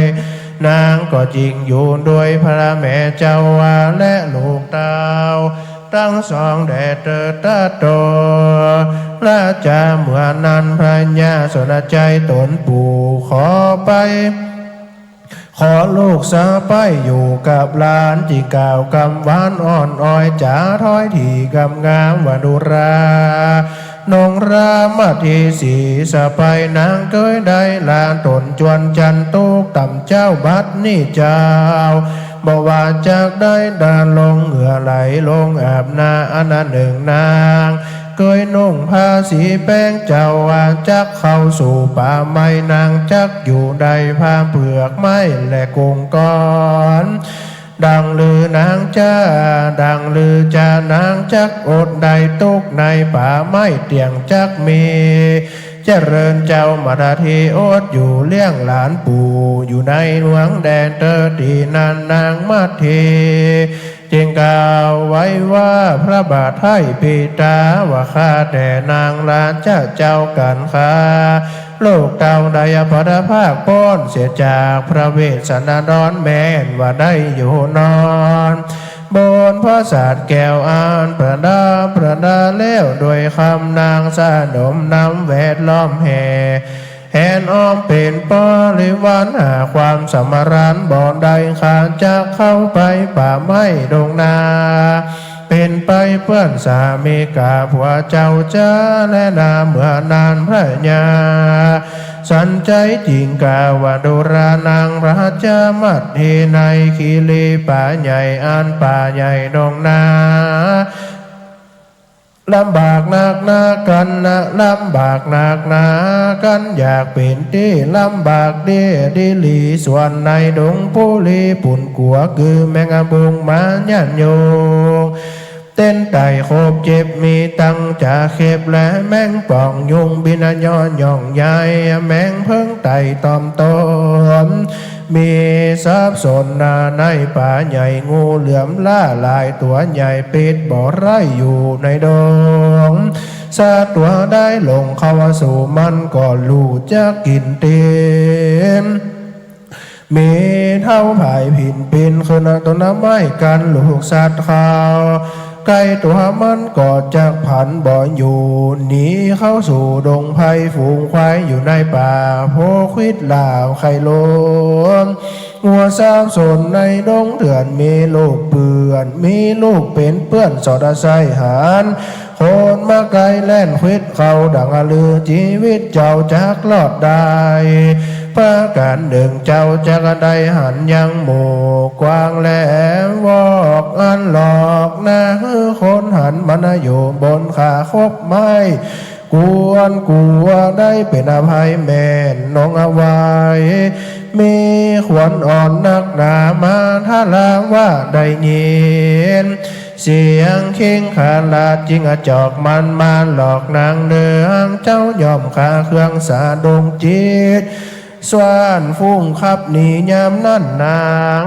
นางก็จริงอยู่ด้วยพระแม่เจ้าว่าและลูกเต้าทั้งสองแด่เติดตาโตราชาเมื่อนั้นพระญาสนใจตนปู่ขอไปขอลูกสะไปอยู่กับหลานจีกล่าวกำหวานอ่อนอ้อยจ๋าถ้อยที่กำงามวดุรานงรามาทีสีสะไปนางเกยได้ลานตนจวนจันตุกต่ำเจ้าบัดนี่เจ้าบ่ว่าจากได้ดานลงเหงื่อไหลลงอาบนาอันหนึ่งนางเกยนุ่งผ้าสีแป้งเจ้าว่าจักเข้าสู่ป่าไม้นางจักอยู่ใดผ้าเปลือกไม้และกงก้อนดังลือนางจ้าดังลือจานางจักอดใดตุกในป่าไม้เตียงจักมีเจริญเจ้ามาราธีอดอยู่เลี้ยงหลานปู่อยู่ในหลวงแดนเตอตีนันนางมาเทจึงกล่าวไว้ว่าพระบาทให้ปิตาว่าข้าแต่นางหลานเจ้ากันข้าโลกเต่าใดพระภาคพ้นเสียจากพระเวสสันดรแม้นว่าได้อยู่นอนบ บนพระศาสตร์แก้วอ่านประดาแล้วโดยคำนางสะดมนำแวดล้อมแห่แหนอ้อมเป็นปริวารหาความสมรานบ่อนใดขาดจะเข้าไปป่าไม้ดงนาเป็นไปเพื่อนสามีกาผัวเจ้าจ้าและนาเมื่อนานพระญาสันใจจริงกาวาดุรานางราชมัดเฮในคีรีป่าใหญ่อันป่าใหญ่ดงนาลำบากหนักหนากันนะลำบากหนักหนากันอยากเป็นที่ลำบากเดียดิลีส่วนในดงผู้ลีปุ่นกัวคือแมงบุงมายันโยงเต้นไต่โคบเจ็บมีตังจะเข็บและแมงป่องยุงบินย้อนย่องใหญ่แมงเพิ่งไต่ตอมตมมีทรัพย์สนนาในป่าใหญ่งูเหลือมล่าลายตัวใหญ่ปิดบ่อไร่อยู่ในดงซาตัวได้ลงเข้าสู่มันก็ลูจะกินเต็มมีเท่าผายผินปินคือนาตัวน้ำไม้กันลูกสัตว์ขาวไก่ตัวมันก็จะผันบ่ออยู่หนีเข้าสู่ดงไผ่ฝูงควายอยู่ในป่าโพควิดลาวไข่ลมหัวสาวสนในดงเถื่อนมีลูกเปื่อนมีลูกเป็นเปื้อนสอดใส่หานคนมาไกลแล่นควิดเขาดังอลือชีวิตเจ้าจักรอดได้ประการหนึ่งเจ้าจักได้หันยังหมู่กว้างแหลมวอกอันหลอกนะคนหันมันอยู่บนขาคบไม้กลัวได้เป็นอภัยแม่นน้องเอาไว้มีขวัญอ่อนนักหนามาถ้าลาว่าได้ยินเสียงเข่งขาลาดจิงจอกมันมาหลอกนางเนืองเจ้ายอมขาเครื่องสาดงจิตสวานฟุ้งขับหนียามนั่นนาง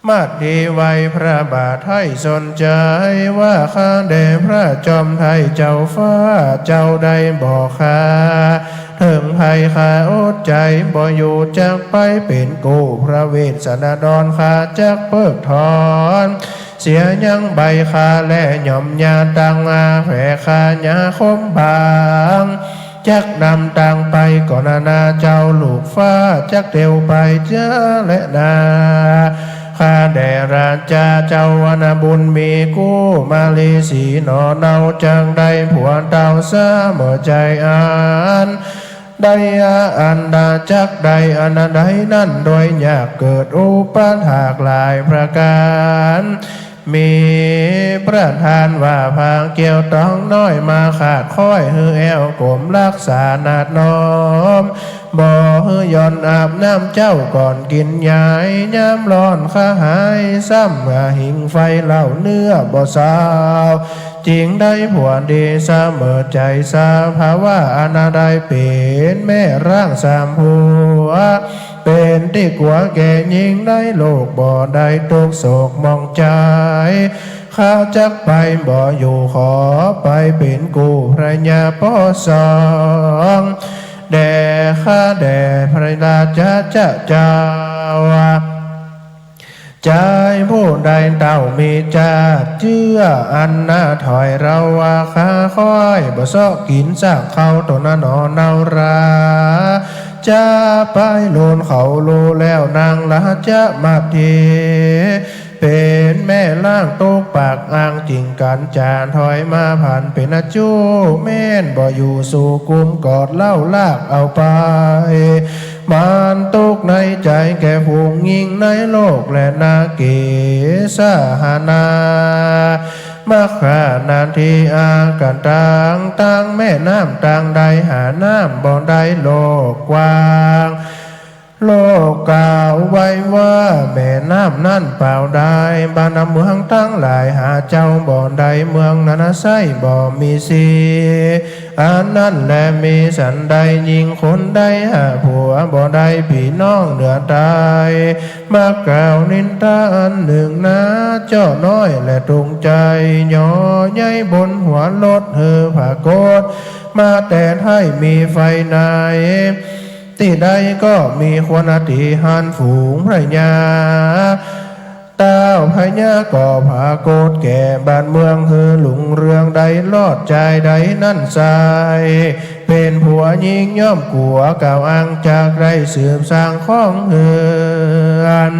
มาดดีไว้พระบาทให้สนใจว่าข้าแด่พระจอมไทยเจ้าฟ้าเจ้าได้บอกข้าถึงภัยข้าอดใจบ่อยู่จักไปเป็นกูพระเวสสันดรข้าจักเพิกถอนเสียยังใบข้าและหย่อมยาตังอาแผ่ข้าญาคมบางจักนำตังไปก่อนนาเจ้าลูกฟ้าจักเดียวไปเจ้าและนาข้าแด่ราชาเจ้าวนบุญมีกู้มาลีสีหนอเนาจังได้ผัวเต่าเสมอใจอ่านได้อันดาจักได้อันใดนั่นโดยอยากเกิดอุปถากหลายประการมีประธานว่าพางเกี่ยวต้องน้อยมาขาดค่อยฮือแอวกลมรักษานาดน้อมบ่ฮือย่อนอาบน้ำเจ้าก่อนกินยายย้ำร้อนข้าหายซ้ำหิงไฟเหล่าเนื้อบ่สาวจริงได้ผัวดีเสมอใจสาภาวะอนาได้เป็นแม่ร่างสามผัวเป็นที่กลัวแก่ยิ่งได้โลกบ่ได้ตกโศกมองใจข้าจักไปบ่อยู่ขอไปเป็นกูพระญาพ่อสองแด่ข้าแด่พระราชาเจ้าใจผู้ใดเต่ามีจาเชื่ออันน่าถอยเราว่าข้าค่อยบ่ซอกกินจากเขาตัวนั้นนอนเอาราจะไปโลนเขาโลแล้วนางละจะมาเทเป็นแม่ล่างโตกปากอ่างจริงกันจานถอยมาผ่านเป็นอาจูแม่นบ่อยู่สู่กุมกอดเล่าลากเอาไปมันตกในใจแก่ผู้ยิ่งในโลกและนาเกสหานามาขานานที่อากันต่างแม่น้ำต่างใดหาน้ำบ่ได้โลกกว้างโลกกล่าวไว้ว่าแม่น้ำนั่นเปล่าได้บ้านเมืองตั้งหลายหาเจ้าบ่ใดเมืองนั้นไส้บ่มีสีอันนั้นแลมีสันใดยิงคนได้หาผัวบ่ได้พี่น้องเหนือตายมากล่าวนินทาอันหนึ่งนะเจ้าน้อยและตรงใจย่อใหญ่บนหัวรถเฮือผาโกดมาแต่ให้มีไฟในที่ใดก็มีควรอธิหารฝูงพระญาเต้า พญาก่อผาโกดแก่บ้านเมืองคือหลุงเรืองใดลอดใจใดนั่นสายเป็นผัวยิงย่อมกัวก่าวอ้างจากไรสืบสร้างข้องเฮือน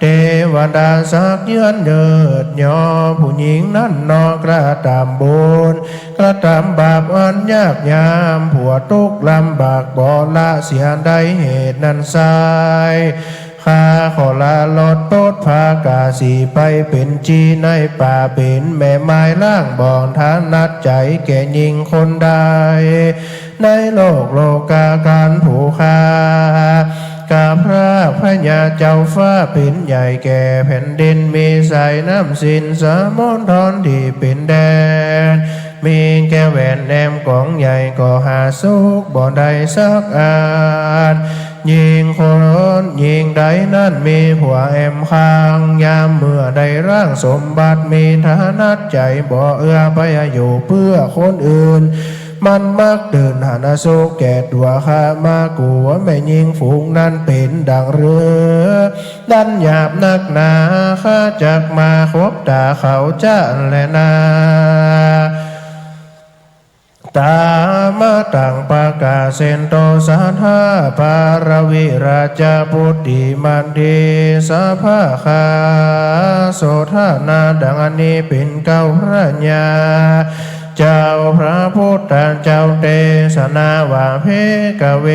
เทวดาสักเยือนเดิดย่อผู้หญิงนั้นนอกระตามบุญกระทำบาปอันยากยามผัวทุกข์ลำบากบ่ละเสียใดเหตุนั้นสายข้าขอลาลอดโตดพากาสีไปเป็นจีในป่าเป็นแม่ไม้ล่างบ่อนฐานัดใจแก่ยิงคนใดในโลกโลกาการผู้ค้ากาพระพญาเจ้าฟ้าเป็นใหญ่แก่แผ่นดินมีสายน้ำสินสามนทอนที่เป็นแดนมีแก้วแหวนแหลมกองใหญ่ก็หาสุกบ่ได้สักอันยิงคนยิงใดนั่นมีผัวแอมข้างยามเมื่อได้ร่างสมบัติมีฐานัดใจบ่เอื้อไปอยู่เพื่อคนอื่นมันมักเดินหานาโซแก่ตัวข้ามากลัวแม่ยิงฝูงนั้นเป็นดังเรือดันหยาบนักหนาข้าจักมาคบตาเขาจะแลนาตามาตังปากาเซนโตสาธาปารวิราชพุทธิมันดีสาภาคาโสธานาดังอันนี้เป็นเก้าพระญาเจ้าพระพุทธเจ้าเตสนาวาเพกเว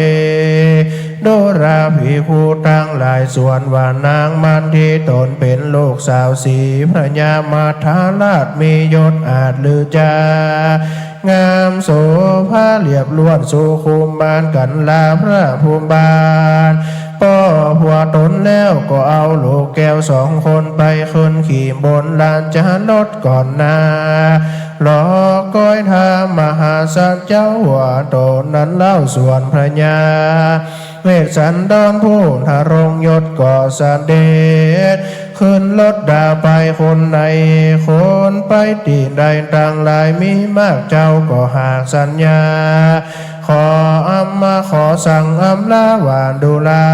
โดราภิกขุทั้งหลายส่วนว่านางมันที่ตนเป็นลูกสาวสีพระญามาทาราชมียศอาจลือจางามโสภาเรียบล้วนสุขุมบานกันลาพระภูมิบาลพ่อผัวตนแล้วก็เอาลูกแก้วสองคนไปขึ้นขี่บนลานจารถก่อนนาหลอกก้อยทามหาสัจเจ้าหัวโตนั้นเล่าส่วนพระญาเวสสันดรผู้ทารงยศก่อสเดชขึ้นรถดาไปคนในคนไปตีใดต่างหลายมีมากเจ้าก็หากสัญญาขออัมมาขอสั่งอัมลาหวานดูลา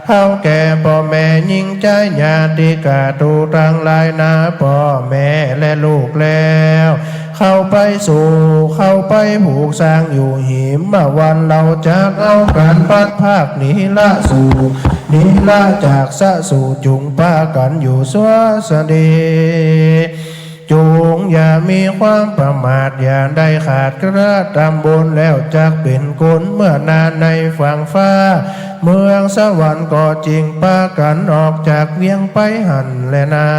เท่าแก่พ่อแม่ยิ่งใจญาติกาตูตั้งหลายนาพ่อแม่และลูกแล้วเข้าไปผูกสร้างอยู่หิมมาวันเราจากเอาการพัดภาคนี้ละสู่นี้ละจากสะสู่จุงป้ากันอยู่สวสดีจงอย่ามีความประมาทอย่าได้ขาดกระทำบุญแล้วจักเป็นคนเมื่อนานในฝั่งฟ้าเมืองสวรรค์ก็จริงป้ากันออกจากเวียงไปหันแลนา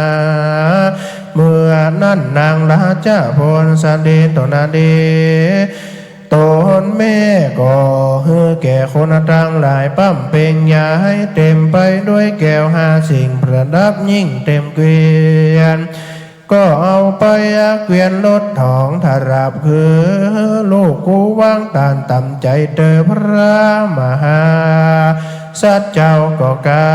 เมื่อนั้นนางราชาพลสเดตนาเดตนแม่ก็เฮือแก่คนต่างหลายปั้มเป็นยาให้เต็มไปด้วยแก้วหาสิ่งประดับยิ่งเต็มเกวียนก็เอาไปเกวียนรถทองทาราบคือลูกกูวางตานต่ำใจเตอพระมหาสัตว์เจ้าก็กา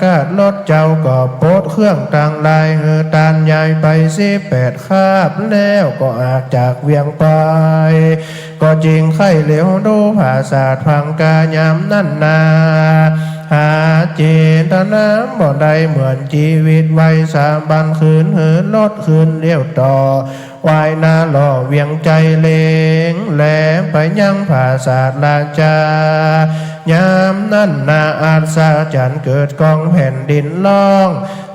กาดรถเจ้าก็โปดเครื่องต่างลายเฮือตานใหญ่ไป18 คาบแล้วก็อากจากเวียงไปก็จริงไข่เหลวดูภาษาพังกายามนั่นนาหาเจตนาบ่ได้เหมือนชีวิตไว้สาบันคืนเหินลดคืนเลี้ยวต่อวายนาหล่อเวียงใจเลงแหลมไปยังภาษาลาจายามนั่นนาอาสาจันเกิดกองแผ่นดินล่อง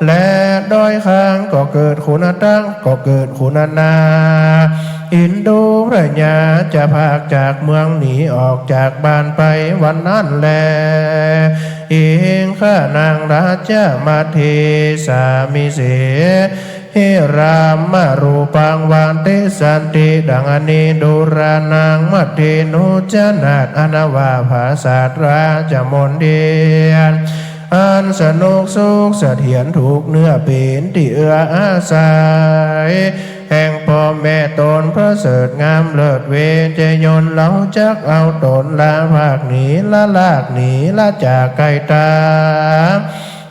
และด้อยข้างก็เกิดคุณตั้งก็เกิดคุณนาอินดูพระญาจะพากจากเมืองหนีออกจากบ้านไปวันนั้นแลเองข้านางราชมาเทสามิเสเฮรามารูปังวานเตสันติดังอนีดูรานางมัตเทนุจนาตอนาวาภาษาราชมนเดียนอันสนุกสุขเสถียรถูกเนื้อเป็นที่เอื้ออาศัยแห่งพ่อแม่ตนพระเสริฐงามเลิศเวเจยนเล่าจักเอาตนลาภาคหนีละลากหนีละจากไกลตา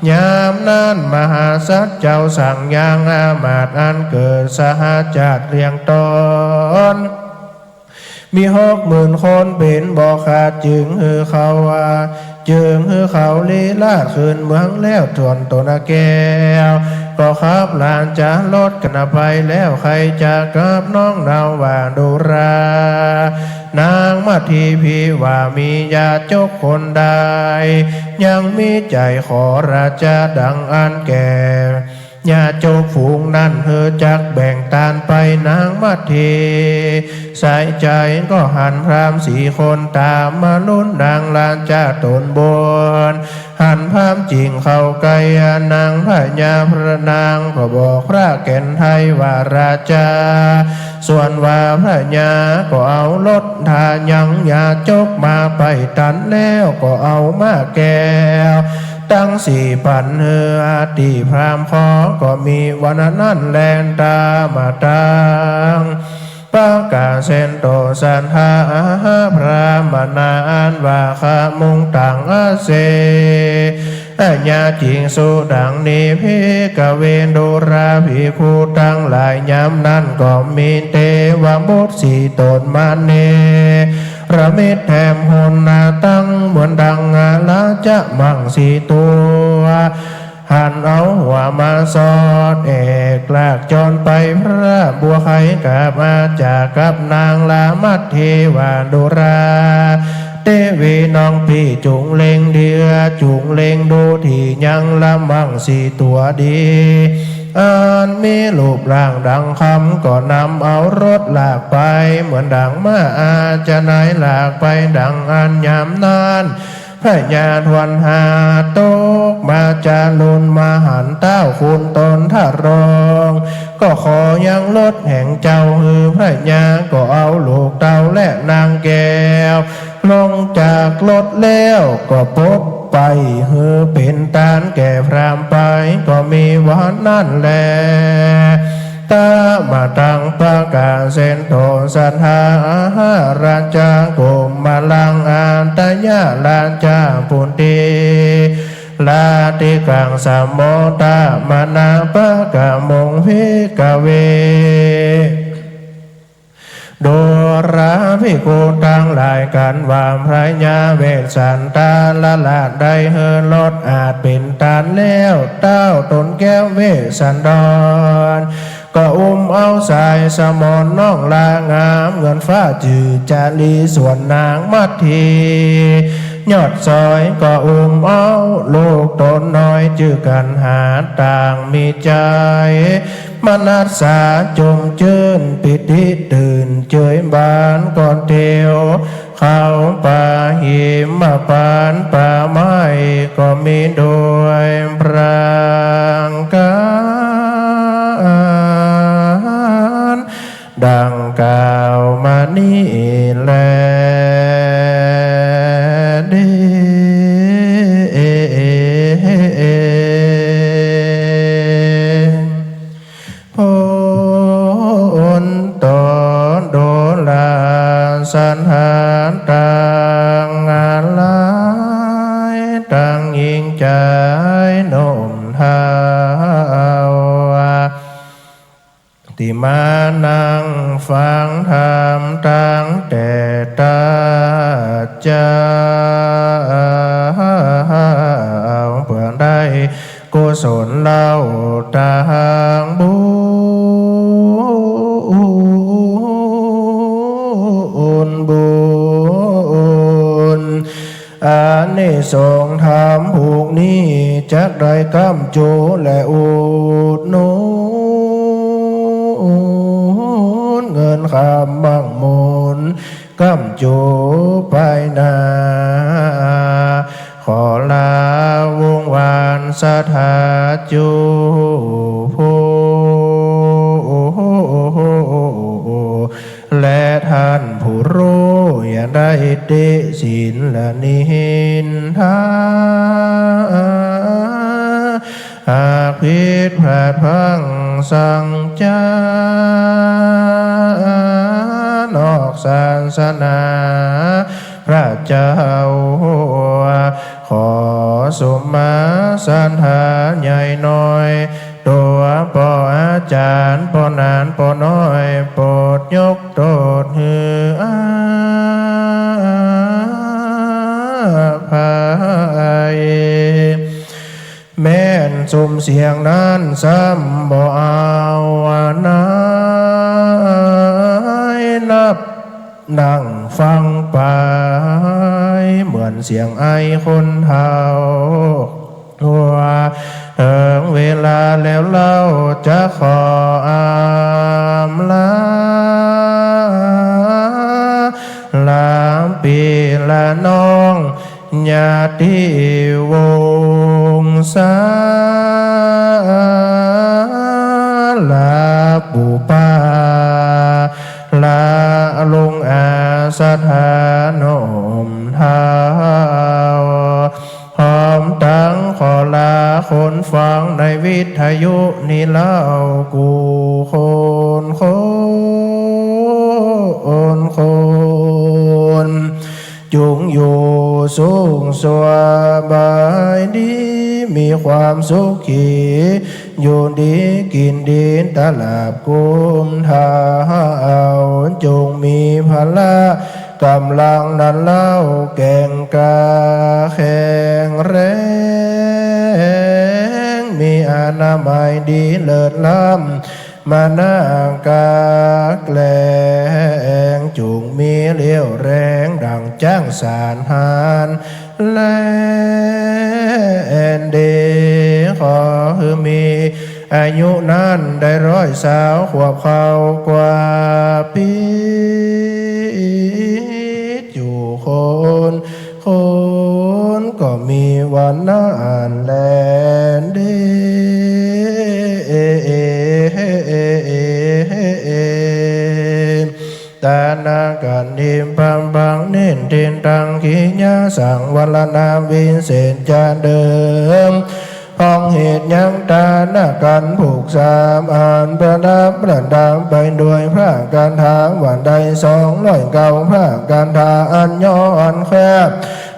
ยามนั้นมหาสัจเจ้าสั่งยังอามาตย์อันเกิดสหจาติเรียงตนมี60,000 คนเป็นบ่ขาดจึงฮือเขาว่าจึงฮือเขาลีลาดขึ้นเมืองแล้วทวนตนแก้ว ก็ครับหลานจะลดกันไปแล้วใครจะกับน้องเราว่าดูรานางมาทีพี่ว่ามีญาติเจ้าคนใดยังมีใจขอราชาดังอันแก่ญาโจกฝูงนั่นเธอจักแบ่งตานไปนางมัทเทสายใจก็หันพรามสี่คนตามมาลุ้นนางลานจ้าตนบนหันพรามจริงเข้าไกลนางพญาพระนางก็บอกพระแก่นไทยว่าราชาส่วนว่าพระญาก็เอารถทายังญาจกมาไปตันแล้วก็เอามาแก้วตั้งสี่ปันเฮือตีพรามขอก็มีวันนั้นแลนตามาตังปากาเซนโตสันหาพรามนานว่าขามุงตังอาเซญาจิงสุดังนี้พิกเวนโดราภิกขุตั้งหลายย้ำนั้นก็มีเทวบุตรสีตนมาเนระมิดแถมหนนาตั้งเหมือนดังละจะมั่งสีตัวหันเอาหัวมาสอดเอกลากจรไปพระบัวไข่กับมาจากกับนางลามัทเทวาดุราเตวีน้องพี่จุงเลงเดือจุงเลงดูที่ยังละมั่งสีตัวดีอันมีรูปร่างดังคำก็นำเอารถลากไปเหมือนดังมาอาจะไหนลากไปดังอันยามนานพระญาทวนหาโตกมาจารุนมาหันเต้าคุณตนทารองก็ขอยังรถแห่งเจ้าฮือพระญาก็เอาลูกเต้าและนางแก้วลงจากรถแล้วก็พบไปเฮือเป็นตานแก่พรามไปก็มีวันนั่นแลตามาตังปากาเซนโตสัทธาราชาโกมาลังอันตยาราชาปุนติลาติกังสามโมตามานาปะกามงพิกเวโดราภิกขุตั้งหลายกันวามพระญาเวสสันตาละลาดได้เฮินลดอาจเป็นตานแล้วเต้าตนแก้วเวสสันดรก็เอาสายสมอนน้องลางามเงินฟ้าจือจารีส่วนนางมัททียอดซอยก็เอาลูกตนน้อยจือกันหาต่างมีใจมนัสสาจงเจิญปิติตื่นเจยบานก่อนเทียวเข้าป่าหิมปานป่าไม้ก็มีโดยพรางการดังกล่าวมานี้แลสันหานต่างงานหลายต่างยิงใจโน้มเท้าที่มานั่งฟังธรรมตั้งแต่ตาเจ้าเพื่อได้กุศลเล่าต่างบุญอานิสงส์ธรรมผูกนี้จักได้กำจูและอุดหนุนเงินคำมั่งมูลกำจูไปนาขอลาวงวานสถาจูผู้และท่านผู้รู้อย่าได้ติสินและนินทาหากผิดพลาดพลั้งสังจานอกศาสนาพระเจ้าขอสมมาสันหาใหญ่น้อยตัวปออาจารย์ปอนานปอน้อยโปรดยกโทษหือภัย แม่นสุ่มเสียงนั้นซ้ำบ่เอานายนับนั่งฟังไปเหมือนเสียงไอคนเฮาว่าถึงเวลาแล้วเล่าจะขออำลาปีละน้องญาติวงศาลาปูปาลาลุงอาสถานมเท้าหอมตั้งขอลาคนฟังในวิทยุนี่เล่ากูคนจุงอยู่สูงสวบายดีมีความสุขีอยู่ดีกินดีตลาบกุมเท้าจงมีพละกำลังนั้นเล่าแก่งกาแข็งแรงมีอนามัยดีเลิศล้ำมานาคาแกลงจุงมีเลี้ยวแรงดังจ้างสารหานแลนเดขอคือมีอายุนั้นได้100 ขวบเขากว่าปีอยู่คนก็มีวันนั้นแลนเดตานากันทิมพังบังเน้นเทนตังขีญาสังวัลนาวินเศษจาเดิมห้องเหตุยังตาหน้ากันผูกสามอ่านประดับประดับไปด้วยพระการทางวันใด209พระการทาอันย้อนแคบ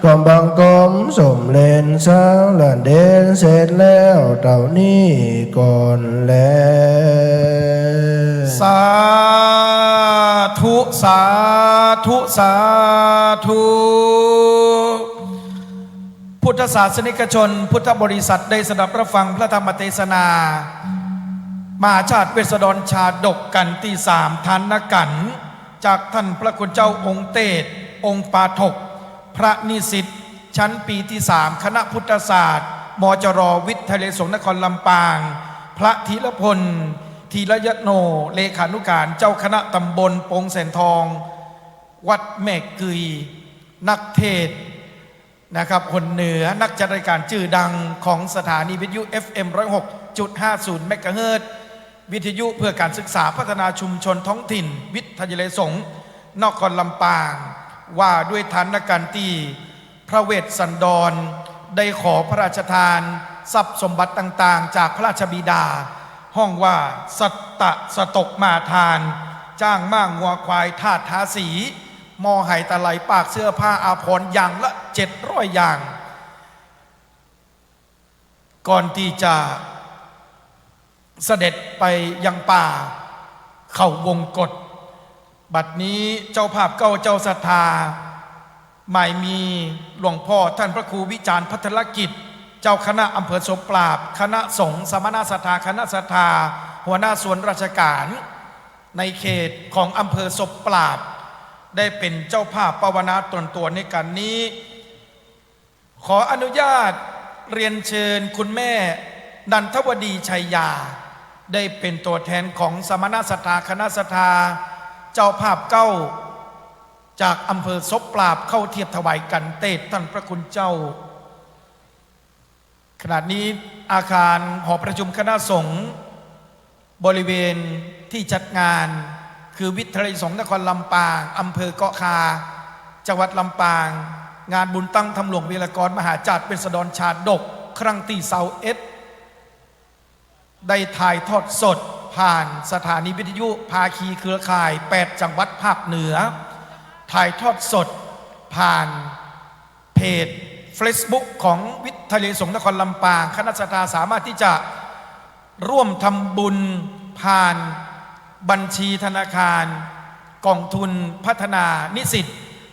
ก็บังกรมสมเลนสาวละเด่นเสร็จแล้วเต่านี้ก่อนแล้ว สาธุสาธุสาธุพุทธศาสนิกชนพุทธบริษัทได้สดับรับฟังพระธรรมเทศนามหาชาติเวสดรชาดกกันที่3ทานกันจากท่านพระคุณเจ้าองค์เตศองค์ปาถกพระนิสิตชั้นปีที่3คณะพุทธศาสตร์มจรวิทยาลัยสงฆ์นครลำปางพระธีรพลธีรยโนเลขานุการเจ้าคณะตำบลปงแสนทองวัดแม่กุยนักเทศนะครับคนเหนือนักจัดรายการชื่อดังของสถานีวิทยุ FM 106.50 เมกะเฮิรตซ์วิทยุเพื่อการศึกษาพัฒนาชุมชนท้องถิ่นวิทยาลัยสงฆ์นครลำปางว่าด้วยฐานการที่พระเวสสันดรได้ขอพระราชทานทรัพย์สมบัติต่างๆจากพระราชบิดาห้องว่าสัตตะสตกมาทานจ้างม้างัวควายทาสทาสีมอไหตะไหลปากเสื้อผ้าอาภรณ์อย่างละ700อย่างก่อนที่จะเสด็จไปยังป่าเข้าวงกฏบัดนี้เจ้าภาพเก้าเจ้าศรัทธาหมายมีหลวงพ่อท่านพระครูวิจารณ์พัทรกิจเจ้าคณะอำเภอศพปราบคณะสงฆ์สมณศรัทธาคณะศรัทธาหัวหน้าส่วนราชการในเขตของอำเภอศพปราบได้เป็นเจ้าภาพภาวนาตนตัวในการนี้ขออนุญาตเรียนเชิญคุณแม่นันทวดีชัยยาได้เป็นตัวแทนของสมณศรัทธาคณะศรัทธาเจ้าภาพเก้าจากอำเภอศพปราบเข้าเทียบถวายกันเตศท่านพระคุณเจ้าขณะนี้อาคารหอประชุมคณะสงฆ์บริเวณที่จัดงานคือวิทยาลัยสงฆ์นครลำปางอำเภอเกาะคาจังหวัดลำปางงานบุญตั้งทำหลวงวีรกรมหาจักรเป็นสดรชาดกครั้งที่21ได้ถ่ายทอดสดผ่านสถานีวิทยุภาคีเครือข่าย8จังหวัดภาคเหนือถ่ายทอดสดผ่านเพจ Facebook ของวิทยาลัยสงฆ์นครลำปางคณะศรัทธาสามารถที่จะร่วมทำบุญผ่านบัญชีธนาคารกองทุนพัฒนานิสิต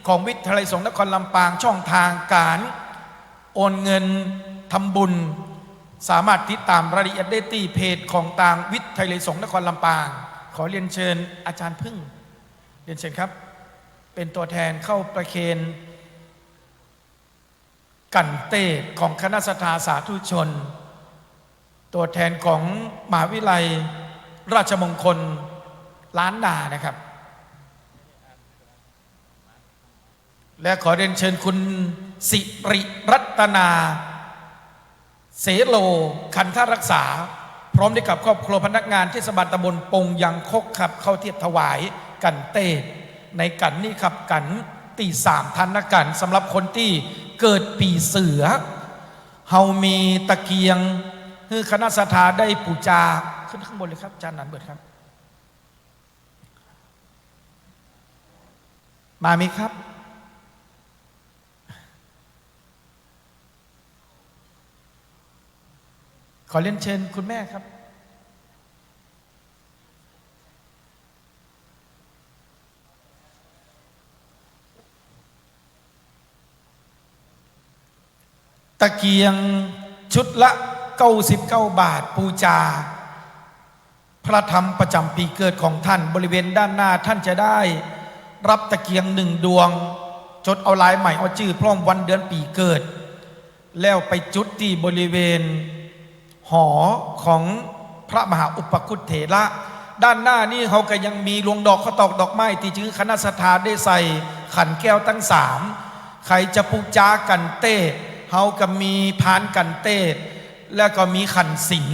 ของวิทยาลัยสงฆ์นครลำปางช่องทางการโอนเงินทำบุญ สามารถติดตามรายละเอียดได้ที่เพจของต่างวิทยาลัยสงฆ์นครลำปางขอเรียนเชิญอาจารย์พึ่งเรียนเชิญครับเป็นตัวแทนเข้าประเคนกันเตศของคณะสัทธาสาธุชนตัวแทนของมหาวิทยาลัยราชมงคลล้านนานะครับและขอเรียนเชิญคุณสิริรัตนาเสโลคันธรักษาพร้อมด้วยกับครอบครัวพนักงานเทศบาลตำบลปงยังคกครับเข้าเทียบถวายกันเตศในกันนี่ครับกันตี3ทันนกันสำหรับคนที่เกิดปีเสือเฮามีตะเกียงคือคณะสัทธาได้ปูจาขึ้นข้างบนเลยครับอาจารย์นันเบิดครับมามีครับขอเรียนเชิญคุณแม่ครับตะเกียงชุดละ99 บาทปูจาพระธรรมประจำปีเกิดของท่านบริเวณด้านหน้าท่านจะได้รับตะเกียง1 ดวงจดเอาลายใหม่เอาชื่อพร้อมวันเดือนปีเกิดแล้วไปจุดที่บริเวณหอของพระมหาอุปคุตเถระด้านหน้านี่เขาก็ยังมีลวงดอกข้าวตอกดอกไม้ที่จื้อคณะสัทธาได้ใส่ขันแก้วทั้ง3ใครจะปูจากันเต้เขาก็มีพานกันเต้แล้วก็มีขันสิง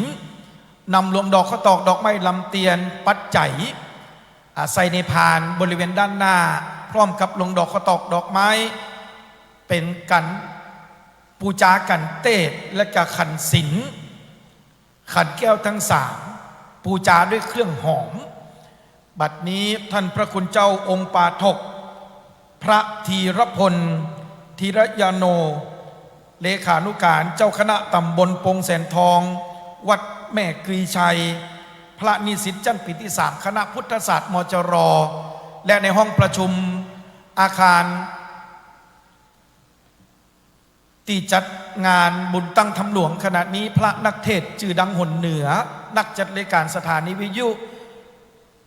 นำลวงดอกข้าวตอกดอกไม้ลำเตียนปัจจัยใส่ในพานบริเวณด้านหน้าพร้อมกับลวงดอกข้าวตอกดอกไม้เป็นกันปูจากันเต้และก็ขันสิงขันแก้วทั้ง3ปูจาด้วยเครื่องหอมบัดนี้ท่านพระคุณเจ้าองค์ปาฐกพระธีรพลธีรยาโนเลขานุการเจ้าคณะตำบลปงแสนทองวัดแม่กรีชัยพระนิสิตจันทร์ปีที่3คณะพุทธศาสตร์มจร.และในห้องประชุมอาคารที่จัดงานบุญตั้งธรรมหลวงขณะนี้พระนักเทศชื่อดังหนเหนือนักจัดรายการสถานีวิทยุ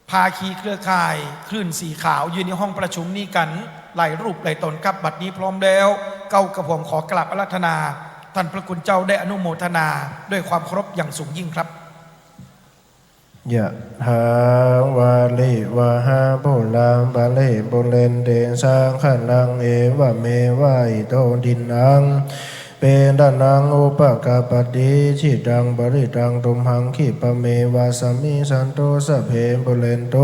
ภาคีเครือข่ายคลื่นสีขาวยืนในห้องประชุมนี้กันหลายรูปหลายตนครับบัดนี้พร้อมแล้วเก้ากระผมขอกราบอาราธนาท่านพระคุณเจ้าได้อนุโมทนาด้วยความเคารพอย่างสูงยิ่งครับยะถาวาลิวะหาปุลังปะเลปุเรนเตสังขลังเอวะเมวะอิโตทินังเปตานังอุปกาปติชิตังบริตังตุมหังขิปะเมวะสมิสันโตสะเพปุเรนโต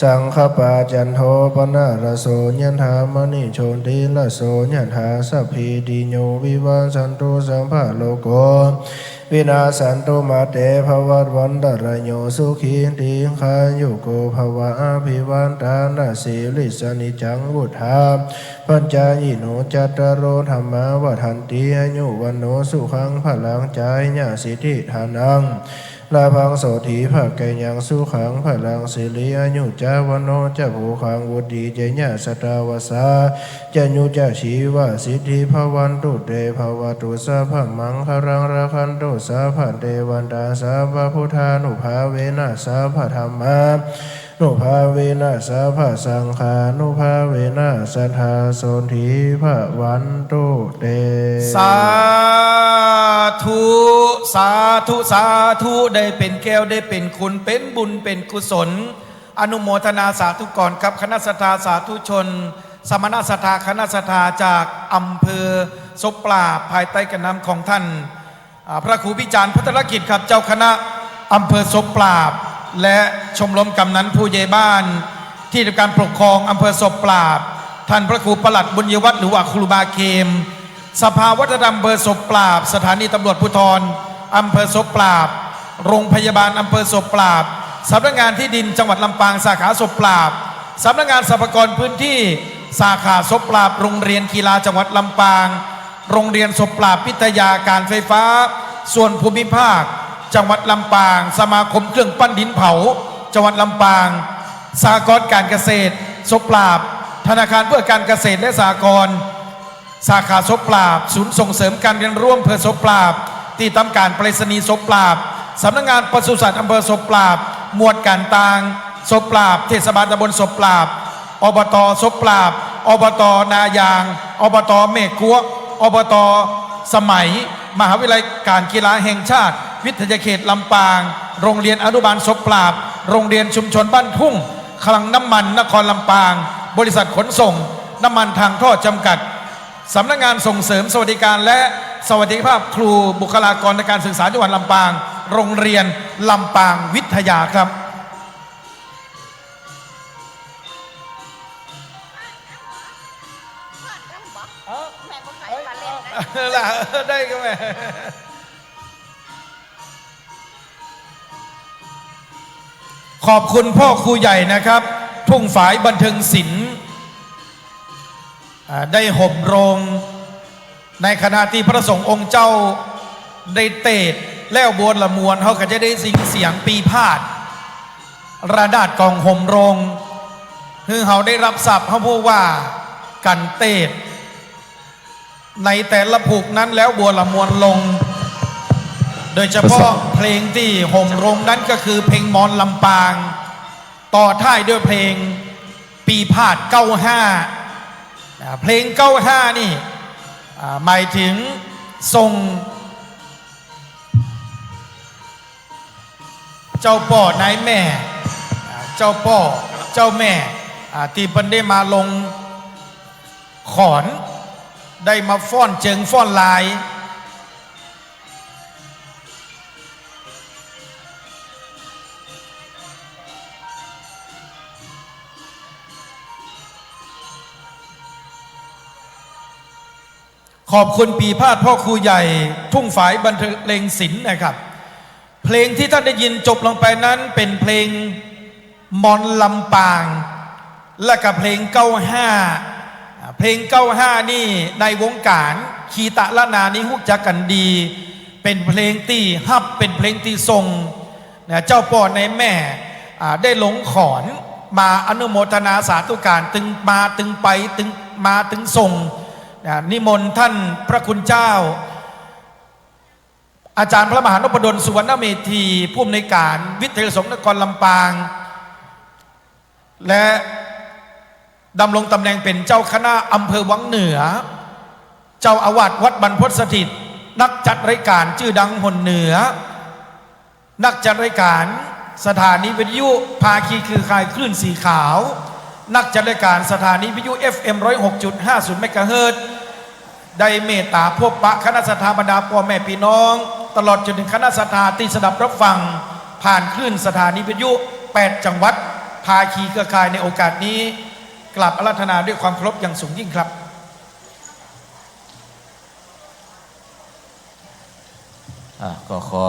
สังฆปาจันโทปนะระโสยถามณิโชติระโสยถาสัพพิติโยวิวัสสันตุสัมภะโลโกวินาสันตุมาเตภวัตวันตรโยสุขีติขายุโกภวะอภิวันตานาสีลิสนิจังวุธาปัญจายิโนจัตตโรธรรมาวทันติอายุวันโนสุขังพลังใจญาสิทธิฐานังลาภังโสถีภาคแกยังสุขังพลังสิริอายุจาวโนจะภูขังวุดีเจญาสตาวสาจะยุจะชีวะสิทธิภวันตุเตภวตุสาภมังคารังราคันตุสาภเทวันตาสาภพุทธานุภาเวนะสาภธรรมานุภาเวนะสาภสังฆานุภาเวนะสัทธาโสถีภวันตุเตสาธุสาธุสาธุได้เป็นแก้วได้เป็นคุณเป็นบุญเป็นกุศลอนุโมทนาสาธุก่อนครับคณะสัทธาสาธุชนสมณสัทธาคณะสัทธาจากอำเภอศพปราบภายใต้การนำของท่านพระครูพิจารณ์พัฒนกิจครับเจ้าคณะอำเภอศพปราบและชมรมกำนันผู้ใหญ่บ้านที่ทำการปกครองอำเภอศพปราบท่านพระครูปลัดบุญยวัฒน์หรือว่าครูบาเกมสภาวัฒนธรรมอำเภอศพปราบสถานีตำรวจภูธรอำเภอศพปราบโรงพยาบาลอำเภอศพปราบสำนักงานที่ดินจังหวัดลำปางสาขาศพปราบสำนักงานสรรพากรพื้นที่สาขาศพปราบโรงเรียนกีฬาจังหวัดลำปางโรงเรียนศพปราบวิทยาการไฟฟ้าส่วนภูมิภาคจังหวัดลำปางสมาคมเครื่องปั้นดินเผาจังหวัดลำปางสหกรณ์การเกษตรศพปราบธนาคารเพื่อการเกษตรและสหกรณ์สาขาศพปราบศูนย์ส่งเสริมการเรียนรู้อำเภอศพปราบ ที่ทำการไปรษณีย์ศพปราบสำนักงานปศุสัตว์อำเภอศพปราบหมวดการตางศพปราบเทศบาลตำบลศพปราบอบตศพปราบอบตนายางอบตเมฆกัวอบตสมัยมหาวิทยาลัยการกีฬาแห่งชาติวิทยาเขตลำปางโรงเรียนอนุบาลศพปราบโรงเรียนชุมชนบ้านทุ่งคลังน้ำมันนครลำปางบริษัทขนส่งน้ำมันทางทอดจำกัดสำนักงานส่งเสริมสวัสดิการและสวัสดิภาพครูบุคลากรในการศึกษาจังหวัดลำปางโรงเรียนลำปางวิทยาครับได้ก็แม่ขอบคุณพ่อครูใหญ่นะครับทุ่งฝายบันเทิงศิลป์ได้ห่มโรงในขณะที่พระสงฆ์องค์เจ้าได้เตดแล้วบวนละมวนเขาก็จะได้สิงเสียงปีพาดระดาดกองห่มโรงคือเขาได้รับศัพท์เขาพูดว่ากันเตดในแต่ละผูกนั้นแล้วบัวละมวนลงโดยเฉพาะเพลงที่ห่มโรงนั้นก็คือเพลงมอนลำปางต่อท้ายด้วยเพลงปีพาด95เพลง95นี่หมายถึงทรงเจ้าป่อนายแม่เจ้าป่อเจ้าแม่ที่เพิ่นได้มาลงขอนได้มาฟ้อนเจิงฟ้อนลายขอบคุณปีพาดพ่อครูใหญ่ทุ่งฝายบันเทิงเลงศิลป์นะครับเพลงที่ท่านได้ยินจบลงไปนั้นเป็นเพลงมอนลำปางและกับเพลง95เพลง95นี่ในวงการคีตะละนานิฮุกจักกันดีเป็นเพลงที่ฮับเป็นเพลงที่ทรงเจ้าป่อในแม่ได้หลงขอนมาอนุโมทนาสาธุการตึงมาตึงไปตึงมาตึงทรงนิมนต์ท่านพระคุณเจ้าอาจารย์พระมหานพดลสุวรรณเมธีผู้อำนวยการวิทยาสงฆ์นครลำปางและดำรงตำแหน่งเป็นเจ้าคณะอำเภอวังเหนือเจ้าอาวาสวัดบรรพตสถิตนักจัดรายการชื่อดังหนเหนือนักจัดรายการสถานีวิทยุภาคีคือข่ายคลื่นสีขาวนักจัดรายการสถานีวิทยุ FM 106.50 เมกะเฮิรตซ์ได้เมตตาพบปะคณะสัตยาบรรดาพ่อแม่พี่น้องตลอดจนถึงคณะสัตยาที่สดับรับฟังผ่านคลื่นสถานีวิทยุ8จังหวัดภาคีเครือข่ายในโอกาสนี้กราบอาราธนาด้วยความเคารพอย่างสูงยิ่งครับก็ขอ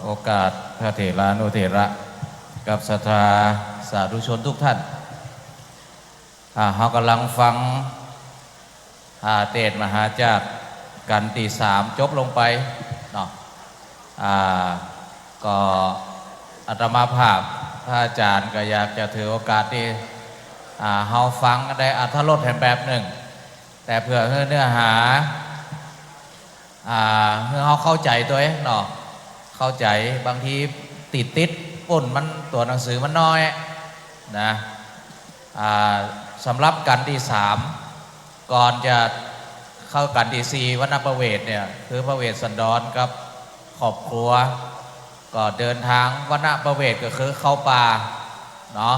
โอกาสพระเถรานุเถระกับศรัทธาสาธุชนทุกท่านเรากำลังฟังเทศน์มหาจากกันตี3จบลงไปเนาะก็อาตมาภาพพระอาจารย์ก็อยากจะถือโอกาสที่เฮาฟังได้อรรถรสแห่งแบบหนึ่งแต่เพื่อให้เนื้อหาให้เขาเข้าใจตัวเองเนาะเข้าใจบางทีติดปุ่นมันตัวหนังสือมันน้อยนะสำหรับกันที่3ก่อนจะเข้ากันที่4วัณประเวทเนี่ยคือพระเวสสันดรกับครอบครัวก็เดินทางวัณประเวทก็คือเข้าป่าเนาะ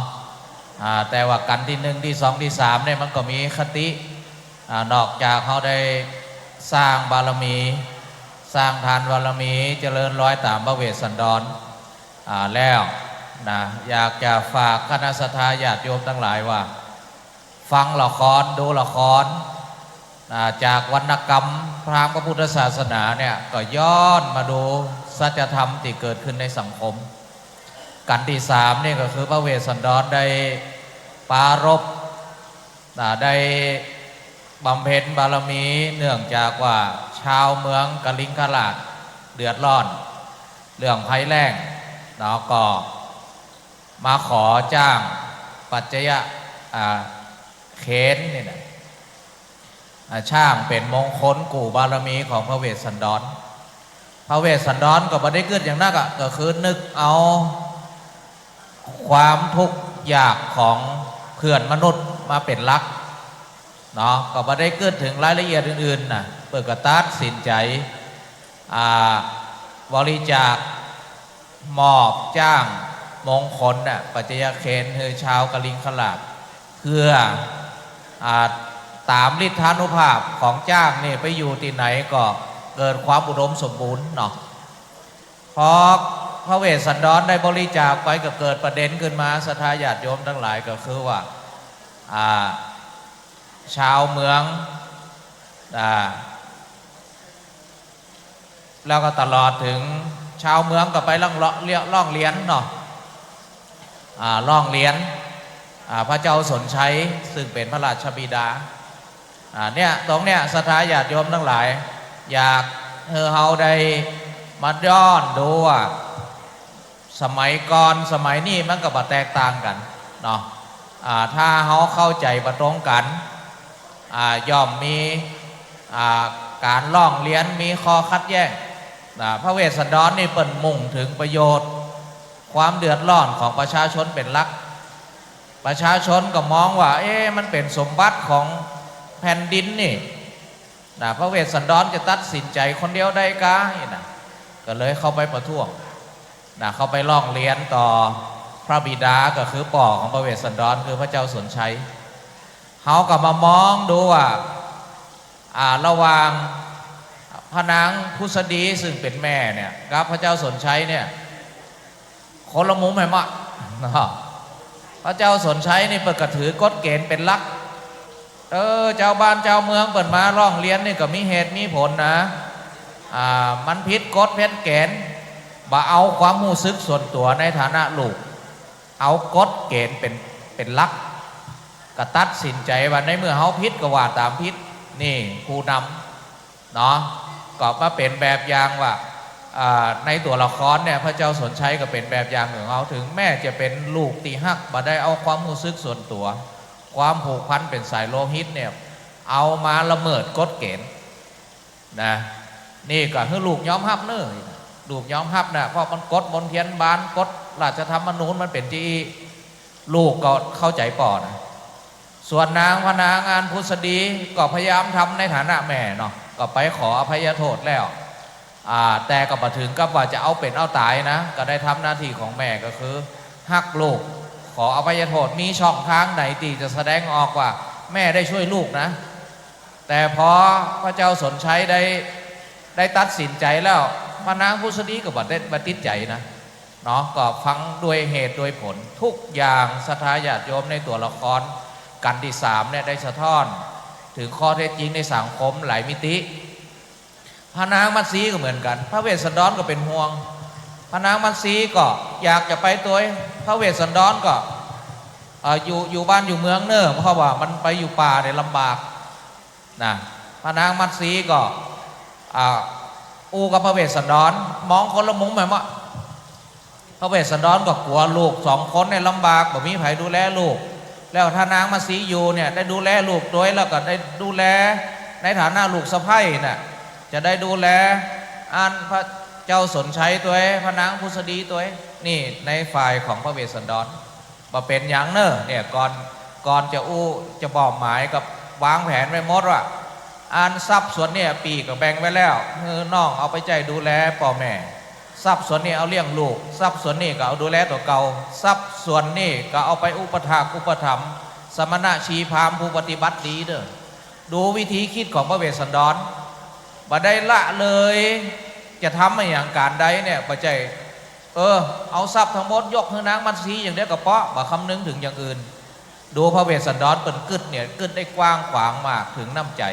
แต่ว่ากันที่1ที่2ที่3เนี่ยมันก็มีคตินอกจากเขาได้สร้างบารมีสร้างทานบารมีเจริญร้อยตามพระเวสสันดรแล้วนะอยากจะฝากคณะสัตยาญาติโยมทั้งหลายว่าฟังละครดูละครจากวรรณกรรมพราหมณ์พระพุทธศาสนาเนี่ยก็ย้อนมาดูสัจธรรมที่เกิดขึ้นในสังคมกันที่3นี่ก็คือพระเวสสันดรได้ปรารภได้บำเพ็ญบารมีเนื่องจากว่าชาวเมืองกลิงคราชเดือดร้อนเรื่องภัยแล้งเนาะก็มาขอจ้างปัจจยะเขนนี่นะช่างเป็นมงคลกู่บารมีของพระเวสสันดร พระเวสสันดรก็บ่ได้เกิดอย่างนั้นก็คือนึกเอาความทุกข์ยากของเพื่อนมนุษย์มาเป็นหลักเนาะก็บ่ได้เกิดถึงรายละเอียดอื่นๆนะเปิดกระตัดสินใจบริจาคมอบจ้างมงคลน่ะปัจจัยเคนคือชาวกลิงขลาดเพื่อตามฤทธานุภาพของจ้างนี่ไปอยู่ที่ไหนก็เกิดความอุดมสมบูรณ์เนาะพอพระเวสสันดรได้บริจาคไปก็เกิดประเด็นขึ้นมาศรัทธาญาติโยมทั้งหลายก็คือว่าชาวเมืองแล้วก็ตลอดถึงชาวเมืองก็ไปล่องเรียนเนาะล่องเรียนพระเจ้าสนชัยซึ่งเป็นพระราชบิดาเนี่ยตรงเนี้ยศรัทธาญาติโยมทั้งหลายอยากเฮาได้มาย้อนดูว่าสมัยก่อนสมัยนี้มันก็บ่แตกต่างกันเนาะถ้าเฮาเข้าใจบ่ตรงกันย่อมมีการล่องเรียนมีข้อคัดแย้งพระเวสสันดรนี่เปิ่นมุ่งถึงประโยชน์ความเดือดร้อนของประชาชนเป็นหลักประชาชนก็มองว่ามันเป็นสมบัติของแผ่นดินนี่พระเวสสันดรจะตัดสินใจคนเดียวได้กะก็เลยเข้าไปประท้วงเข้าไปร้องเรียนต่อพระบิดาก็คือป่อของพระเวสสันดรคือพระเจ้าสนชัยเขาก็มามองดูว่าระหว่างพระนางพุษดีซึ่งเป็นแม่เนี่ยกับพระเจ้าสนชัยเนี่ยคนละมุมไหมพระเจ้าสนชัยนี่เปิดกระถือกฎเกณฑ์เป็นหลักเจ้าบ้านเจ้าเมืองเปิดมาร้องเรียนนี่ก็มีเหตุมีผลนะมันผิดกฎผิดเกณฑ์บ่เอาความรู้สึกส่วนตัวในฐานะลูกเอากฎเกณฑ์เป็นหลักก็ตัดสินใจว่าในเมื่อเขาผิดก็ว่าตามผิดนี่ผู้นำเนาะก็มาเป็นแบบอย่างว่าในตัวละครเนี่ยพระเจ้าสนชัยก็เป็นแบบอย่างของเขาถึงแม่จะเป็นลูกตีหักบ่ได้เอาความรู้สึกส่วนตัวความผูกพันเป็นสายโลหิตเนี่ยเอามาละเมิดกฎเกณฑ์นะนี่ก็คือลูกย้อมฮับเนื้อลูกย้อมฮับนะเพราะมันกฎมนเทียนบานกฎราชธรรมนูญมันเป็นที่ลูกก็เข้าใจป่อนะส่วนนางพนางานพุษดีก็พยายามทำในฐานะแม่เนาะก็ไปขออภัยโทษแล้วแต่ก็มาถึงกับว่าจะเอาเป็นเอาตายนะก็ได้ทำหน้าที่ของแม่ก็คือฮักลูกขออภัยโทษมีช่องทางไหนที่จะแสดงออกว่าแม่ได้ช่วยลูกนะแต่พอพระเจ้าสนชัยได้ตัดสินใจแล้วพระนางพุษดีก็บัดติดใจนะเนาะก็ฟังด้วยเหตุด้วยผลทุกอย่างศรัทธาญาติโยมในตัวละครกันที่3เนี่ยได้สะท้อนถึงข้อเท็จจริงในสังคมหลายมิติพระนางมัตสีก็เหมือนกันพระเวสสันดรก็เป็นห่วงพระนางมัตสีก็อยากจะไปตัวพระเวสสันดรก็อยู่บ้านอยู่เมืองเนิ่มเพราะว่ามันไปอยู่ป่าได้ลำบากนะพระนางมัตสีก็กับพระเวสสันดรมองคนละมุมแบบว่าพระเวสสันดรก็กลัวลูก2 คนในลำบากแบบมีใครดูแลลูกแล้วถ้านางมัตสีอยู่เนี่ยได้ดูแลลูกด้วยแล้วก็ได้ดูแลในฐานะลูกสะใภ้น่ะจะได้ดูแลพระเจ้าสนชัยตัวพระนางพุษดีตัวนี่ในฝ่ายของพระเวสสันดรมาเป็นอย่างเนอะเนี่ยก่อนจะบอกหมายกับวางแผนไว้หมดว่าทรัพย์ส่วนเนี่ยปีก็แบ่งไว้แล้วน้องเอาไปใจดูแลพ่อแม่ทรัพย์ส่วนนี้เอาเลี้ยงลูกทรัพย์ส่วนนี้ก็เอาดูแลตัวเก่าทรัพย์ส่วนนี้ก็เอาไปอุปถัมภ์สมณะชีพราหมณ์ผู้ปฏิบัติดีเด้อดูวิธีคิดของพระเวสสันดรบ่ได้ละเลยจะทำอย่างการใดเนี่ยปัจจัยเอาทรัพย์ทั้งหมดยกให้นางมัตสีอย่างเดียวกับเปาะบ่คำนึงถึงอย่างอื่นดูพระเวสสันดรเป็นกึศเนี่ยกึศได้กว้างขวางมากถึงน้ำใจ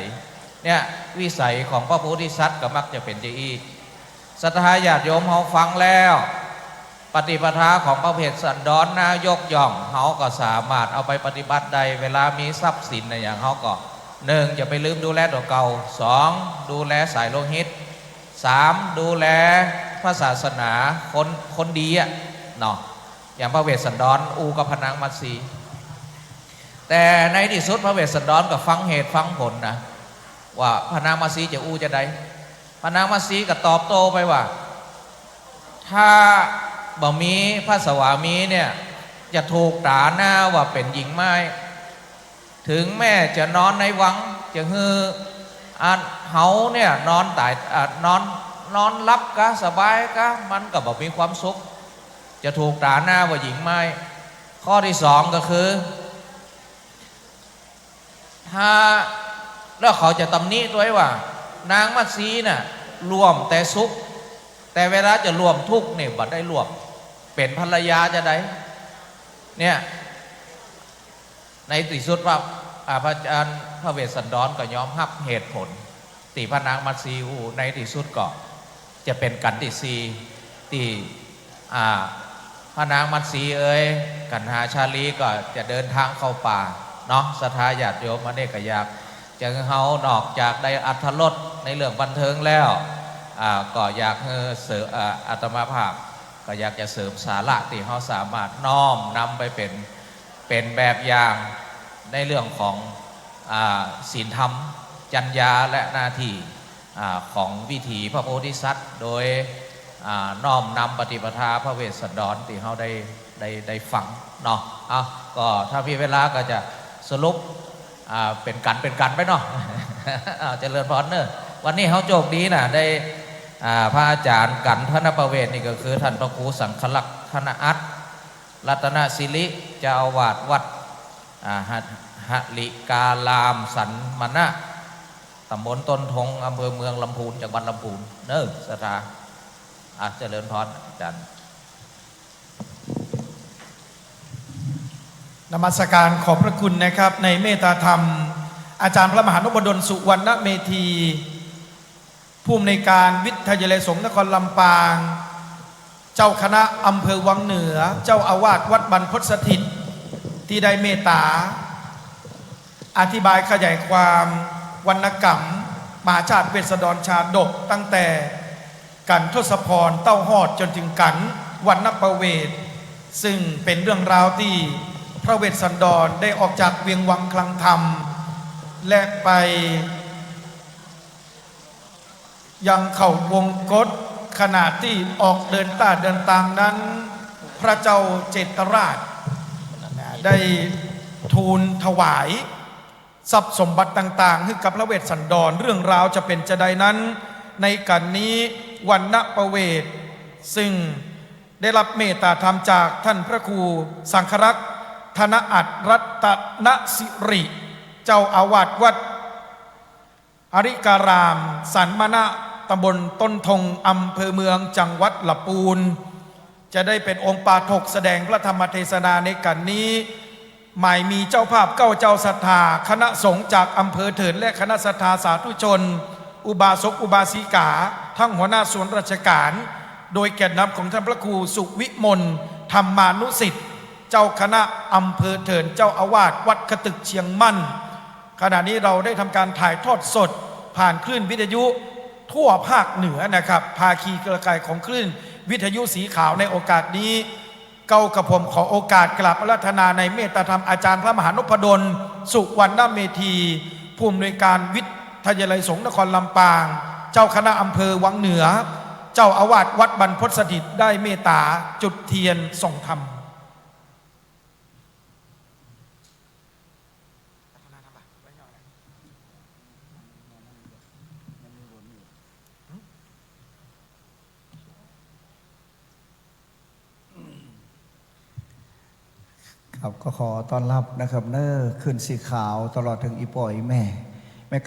เนี่ยวิสัยของพระโพธิสัตว์ก็มักจะเป็นอย่างนี้ศรัทธาญาติโยมเขาฟังแล้วปฏิปทาของพระเวสสันดรน่ายกย่องเขาก็สามารถเอาไปปฏิบัติได้เวลามีทรัพย์สินอย่างเขาก็1อย่าไปลืมดูแลตัวเก่า2ดูแลสายโลหิต3ดูแลพระศาสนาคนดีอ่ะเนาะอย่างพระเวสสันดรกับพระนางมัตสีแต่ในที่สุดพระเวสสันดรก็ฟังเหตุฟังผลนะว่าพระนางมัตสีจะจะใด พระนางมัตสีก็ตอบโต้ไปว่า ถ้าบ่มีพระสวามีเนี่ยจะถูกด่าหน้าว่าเป็นหญิงไม้ ถึงแม่จะนอนในวังจะฮือเฮาเนี่ยนอนตายนอนรับกะสบายกะมันก็บ่มีความสุขจะถูกด่าหน้าว่าหญิงไม้ข้อที่สองก็คือถ้าแล้วเขาจะตำหนิด้วยว่านางมัตสีน่ะร่วมแต่สุขแต่เวลาจะร่วมทุกข์เนี่ยบัดได้ร่วมเป็นภรรยาจะได้เนี่ยในที่สุดว่าพระอาจารย์พระเวสสันดรก็ยอมรับเหตุผลตีพระนางมัตสีในที่สุดก็จะเป็นกันติสีตีพระนางมัตสีกันหาชาลีก็จะเดินทางเข้าป่าเนาะศรัทธาญาติโยมมาเนี่ยก็อยากจะเฮานอกจากได้อัธรสในเรื่องบันเทิงแล้วก็อยากเสริมอาตมาภาพก็อยากจะเสริมสาระที่เขาสามารถน้อมนำไปเป็นแบบอย่างในเรื่องของศีลธรรมจรรยาและหน้าที่ของวิถีพระโพธิสัตว์โดยน้อมนำปฏิปทาพระเวสสันดรที่เขาได้ฟังเนาะก็ถ้ามีเวลาก็จะสรุปเป็นกันไปเนาะ เจริญพรเนอะวันนี้เขาโชคดีนะได้พระอาจารย์กันธนประเวศนี่ก็คือท่านพระครูสังฆลักษณ์ธนอัตรัตนศิริเจ้าอาวาสวัดหลิกาลามสันมณะตำบลต้นทงอำเภอเมืองลำพูนจังหวัดลำพูนเนอะสถาเจริญพรอาจารย์นมัสการขอบพระคุณนะครับในเมตตาธรรมอาจารย์พระมหานพดลสุวรรณเมธีผู้อำนวยการวิทยาลัยสงฆ์นครลำปางเจ้าคณะอำเภอวังเหนือเจ้าอาวาสวัดบรรพตสถิตที่ได้เมตตาอธิบายขยายความวรรณกรรมมหาชาติเวสสันดรชาดกตั้งแต่กันทศพรเต้าหอดจนถึงกันวรรณประเวศซึ่งเป็นเรื่องราวที่พระเวสสันดรได้ออกจากเวียงวังคลังธรรมและไปยังเข่าวงกฏขณะที่ออกเดินตางนั้นพระเจ้าเจตราชได้ทูลถวายทรัพย์สมบัติต่างๆให้กับพระเวสสันดรเรื่องราวจะเป็นจะใดนั้นในกันนี้วรรณประเวศซึ่งได้รับเมตตาธรรมจากท่านพระครูสังฆรักษ์ธนอัตรัตนสิริเจ้าอาวาสวัดอริการามสันมณะตำบลต้นทงอำเภอเมืองจังหวัดลำพูนจะได้เป็นองค์ปาฐกแสดงพระธรรมเทศนาในกันนี้หมายมีเจ้าภาพเก้าเจ้าศรัทธาคณะสงฆ์จากอำเภอเถินและคณะศรัทธาสาธุชนอุบาสกอุบาสิกาทั้งหัวหน้าส่วนราชการโดยแก่นนำของท่านพระครูสุวิมลธรรมานุสิทธิ์เจ้าคณะอำเภอเถินเจ้าอาวาสวัดขตึกเชียงมั่นขณะนี้เราได้ทำการถ่ายทอดสดผ่านคลื่นวิทยุทั่วภาคเหนือนะครับภาคีเครือข่ายของคลื่นวิทยุสีขาวในโอกาสนี้เก้ากับผมขอโอกาสกราบอาราธนาในเมตตาธรรมอาจารย์พระมหานพดลสุวรรณเมธีผู้อำนวยการวิทยาลัยสงฆ์นครลำปางเจ้าคณะอำเภอวังเหนือเจ้าอาวาสวัดบรรพตสถิตได้เมตตาจุดเทียนส่งธรรมครับก็ขอต้อนรับนะครับเนอขึ้นสีขาวตลอดถึงอีป่อยแม่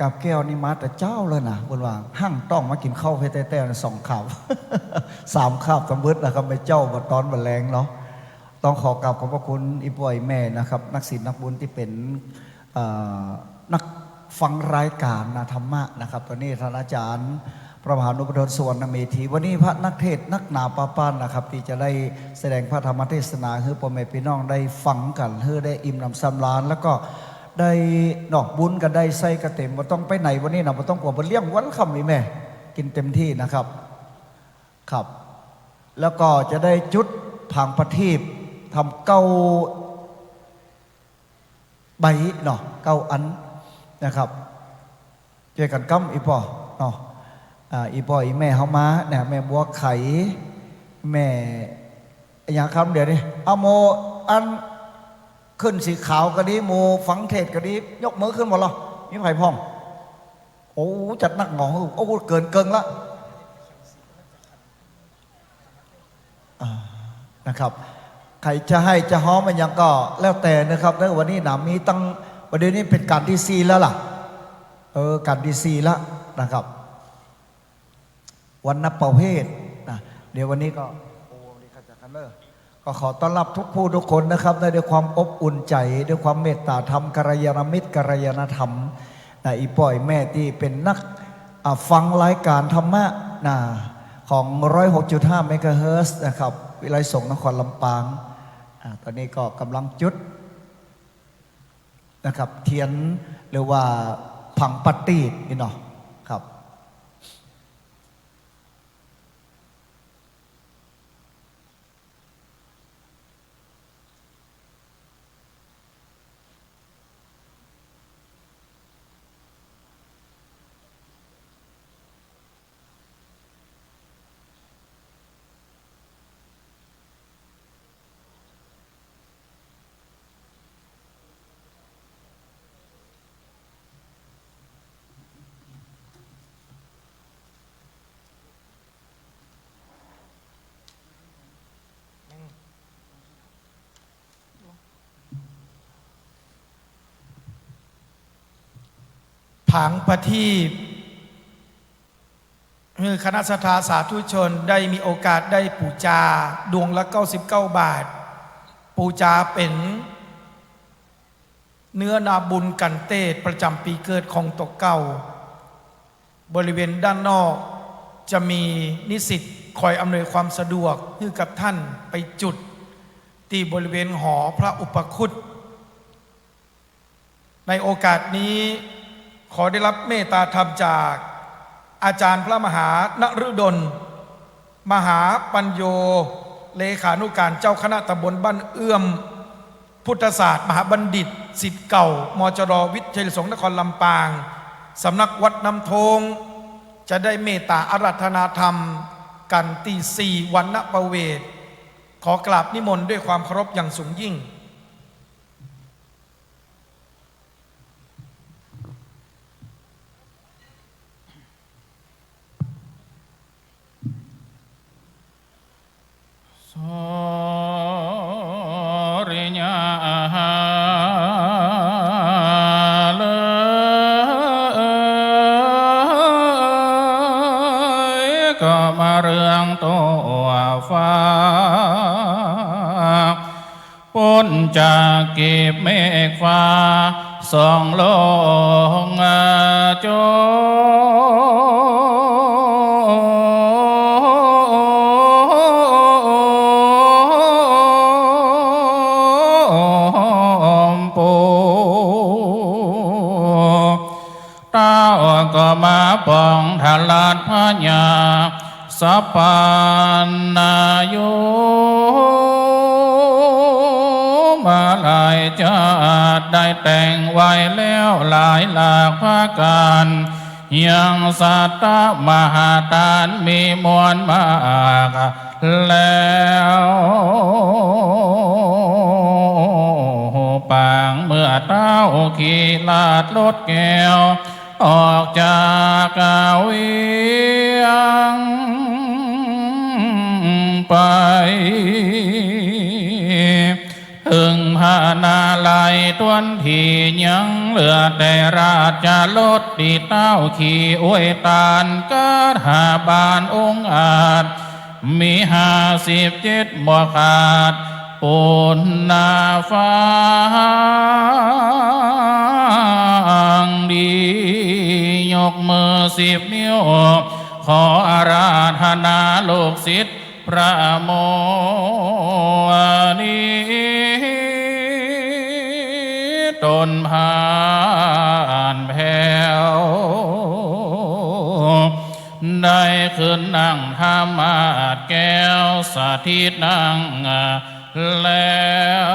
กับแก้วนี่มาแต่เจ้าเลยนะบนว่างหั่งต้องมากินข้าวให้แต่สองขับ สามขับสมบูรณ์นะครับไม่เจ้าบัดตอนบัดแรงเนาะต้องขอกราบขอบพระคุณอีป่อยแม่นะครับนักศิลป์นักบุญที่เป็นนักฟังรายการนาธรรมะนะครับตอนนี้ท่านอาจารย์พระมหานพดลสุวรรณเมธีวันนี้พระนักเทศนักหนาปาปานนะครับที่จะได้แสดงพระธรรมเทศนาให้พ่อแม่พี่น้องได้ฟังกันให้ได้อิ่มน้ำสำราญแล้วก็ได้ดอกบุญกันได้ใส่กระเต็มว่าต้องไปไหนวันนี้นะว่าต้องกลัวเลี้ยงวันคำนี่แม่กินเต็มที่นะครับครับแล้วก็จะได้จุดผางประทีปทำเก้าใบเนาะเก้าอันนะครับเจอกันกั้มอีปอเนาะ อีปอยอีแม่เขามาเนี่ยแม่บัวไข่แม่อย่างคำเดี๋ยวนี้เอาโมอันขึ้นสีขาวก็ดีโมฝังเทศก็ดียกมือขึ้นหมดหรอมีไผ่พองโอ้จัดนักหงอโอ้เกินละนะครับใครจะให้จะฮ้อมมันยังก็แล้วแต่นะครับในวันนี้นะมีตั้งประเด็นนี้เป็นการที่ซีแล้วล่ะการที่ซีแล้วนะครับวันนับประเภทนะเดี๋ยววันนี้ก็โอ้ดีข้าจากกันเลยก็ขอต้อนรับทุกผู้ทุกคนนะครับด้วยความอบอุ่นใจด้วยความเมตตาธรรมกัลยาณมิตรกัลยาณธรรมนะอีปอยแม่ที่เป็นนักฟังรายการธรรมะนะของ 106.5 เมกะเฮิรตซ์นะครับวิไลสงฆ์นครลำปางตอนนี้ก็กำลังจุดนะครับเทียนหรือว่าผังปฏิดนี่เนาะครับผังประทีปคณะสัทธาสาธุชนได้มีโอกาสได้ปูจาดวงละ99 บาท ปูจาเป็นเนื้อนาบุญกันเตศประจำปีเกิดของตกเก่าบริเวณด้านนอกจะมีนิสิตคอยอำนวยความสะดวกให้กับท่านไปจุดที่บริเวณหอพระอุปคุตในโอกาสนี้ขอได้รับเมตตาธรรมจากอาจารย์พระมหานฤดลมหาปัญโยเลขานุการเจ้าคณะตำบลบ้านเอื้อมพุทธศาสตร์มหาบัณฑิตศิษย์เก่ามจรวิทยาสงฆ์นครลำปางสำนักวัดน้ำทงจะได้เมตตาอาราธนาธรรมกันตี4 วันณประเวทขอกราบนิมนต์ด้วยความเคารพอย่างสูงยิ่งโสริญาเลยก็มาเรื่องตัวฟ้าพ้นจากกีบเมฆฟ้าส่องลงจก็มาปองทลาดพญาสัพพานายุมาหลายชาติได้แต่งไว้แล้วหลายหลากภาการยังสัตตมหาทานมีมวลมากแล้วปางเมื่อเต้าขี่ลาดรถแก้วออกจากเวียงไปถึงพานาลัยตวนที่ยังเหลือแต่ราชรถตีเต้าขี่อวยตานก็หาบานองค์อาจมี57 บ่ขาดปุณนาฟ้าดียกมือ10 นิ้วขออาราธนาโลกศิษย์พระโมนีตนผ่านแผ่วได้ขึ้นนั่งธรรมาสแก้วสาธิตนั่งแล้ว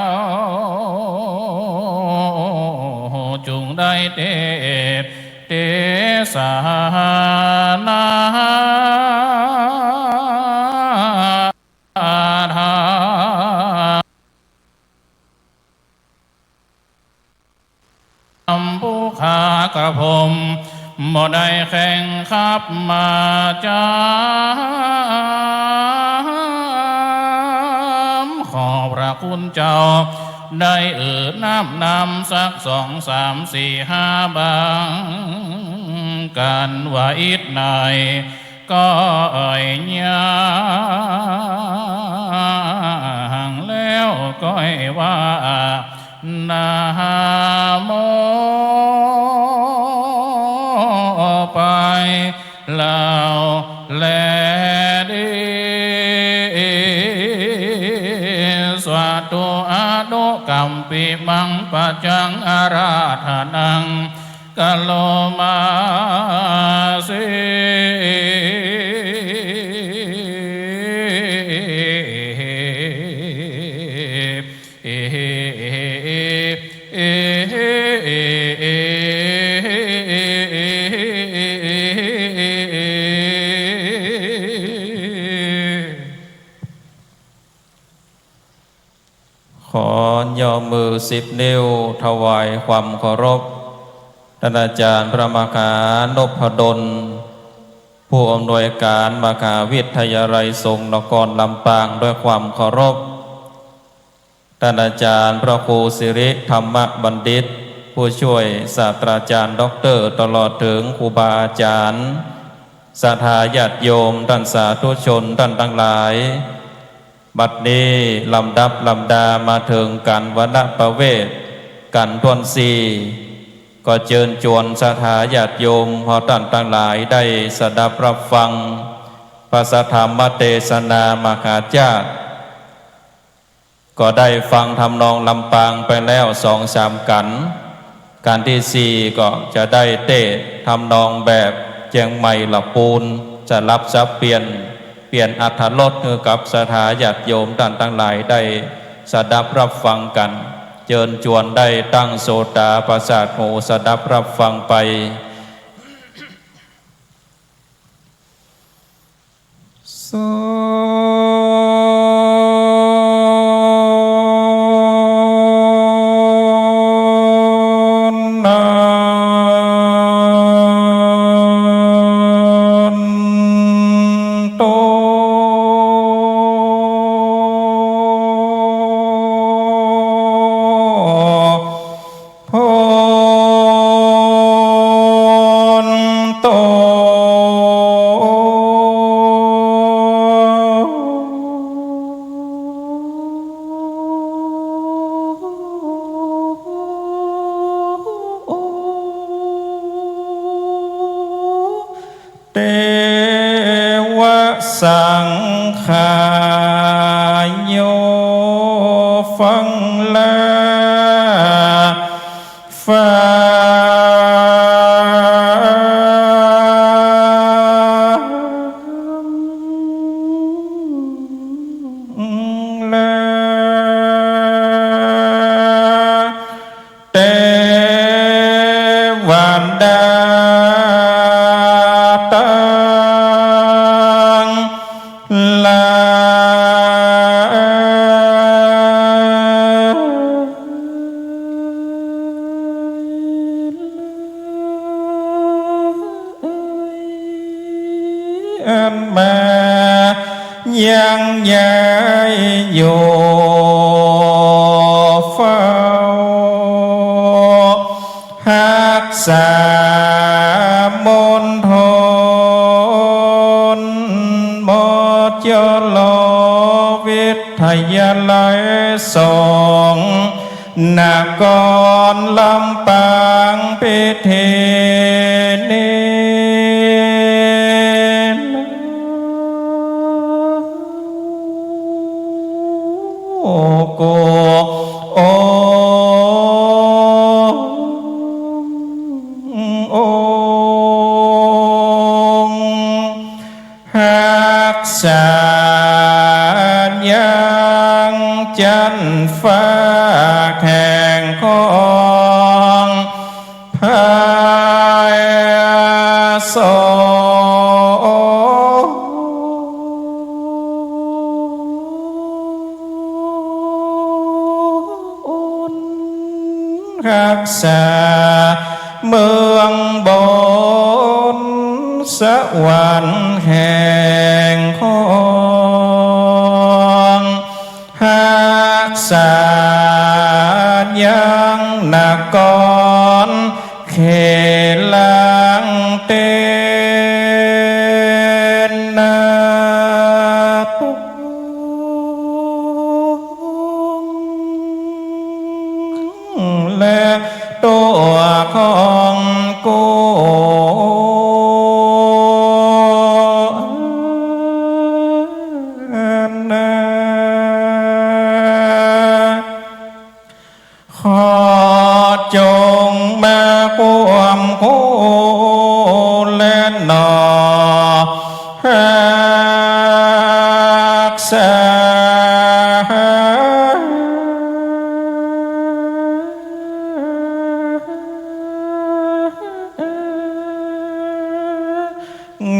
จุงได้เตสานา กระผมบ่ได้แข่งขับมาจามขอพระคุณเจ้าได้น้ำนำสักสองสามสี่ห้าบางกันว่าอิดในก็ยางแล้วก็ว่านาโมไปแล้วแลดีสวาตุอาดุกัมปิมังปัจจังอาราธนังกะโลมาสิขอย่อมือ10 นิ้วถวายความเคารพท่านอาจารย์พระมหานพดลผู้อำนวยการมหาวิทยาลัยสงฆ์นครลำปางด้วยความเคารพท่านอาจารย์พระครูสิริธรรมบัณฑิตผู้ช่วยศาสตราจารย์ด็อกเตอร์ตลอดถึงครูบาอาจารย์ศรัทธาญาติโยมท่านสาธุชนท่านทั้งหลายบัดนี้ลำดับลำดามาถึงการวณประเวทกันทวนสีก็เชิญชวนศรัทธาญาติโยมพอท่านทั้งหลายได้สดับรับฟังพระธรรมเทศนามหาญาติก็ได้ฟังทำนองลำปางไปแล้ว2-3 กันที่4ก็จะได้เทศทำนองแบบเจียงใหม่ละปูนจะรับซับเปลี่ยนอรรถรสคือกับศรัทธาญาติโยมท่านทั้งหลายได้สดับรับฟังกันเชิญชวนได้ตั้งโสตาประสาทหูสดับรับฟังไปโสเตวะสังขายโยฟังลาฟังลาเตวันดาลาอันมายังย้ายอยู่เฝ้าหักษามนทนหมดยลวิทยาลัยสงฆ์นครลำปางพิธีนี้โอ้โกโอ้หักษายังจันฟ้าแข่งของพายสหักษา เมืองบนสวรรค์แห่งของหักษายังนกรเขลังเตนนาตุและตัวของกูขอจงมาความคู่และหนอรักษา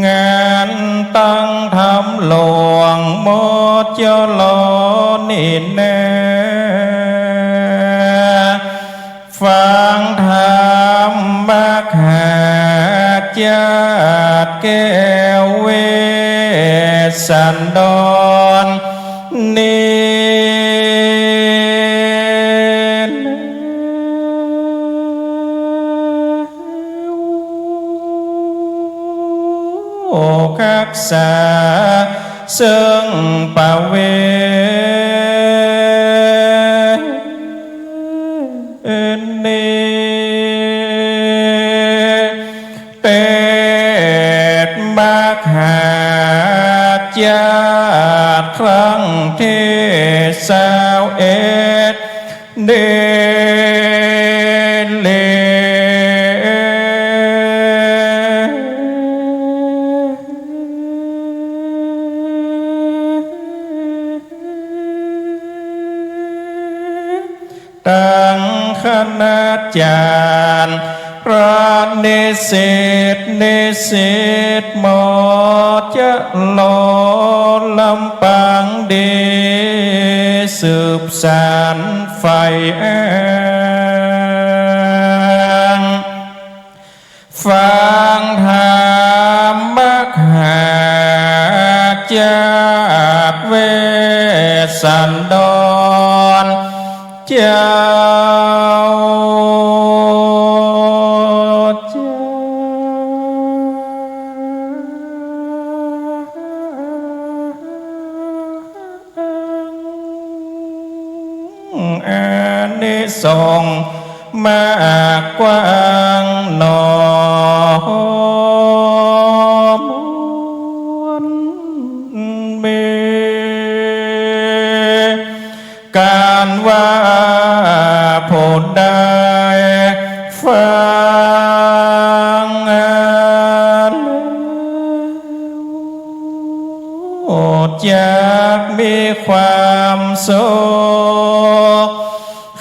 งานตั้งทำหลวงหมดเจ้าลอนี่แน่ฟังธรรมบักหาญาติแก้วเวสันดรโอกักษาซึ่งปะเวเป็ดมักหาญาติครั้งที่21เดเลตั้งคณาจารย์พระนิสิตนิสิตหมอจะหล่อลำปางดีสืบสานไฟแองฟังธรรมบักหาญาติเวสันดรเจ้าอานิสงส์มากกว้างหนอมวลเมการว่าผู้ใดฟังแล้วจากมีความสุข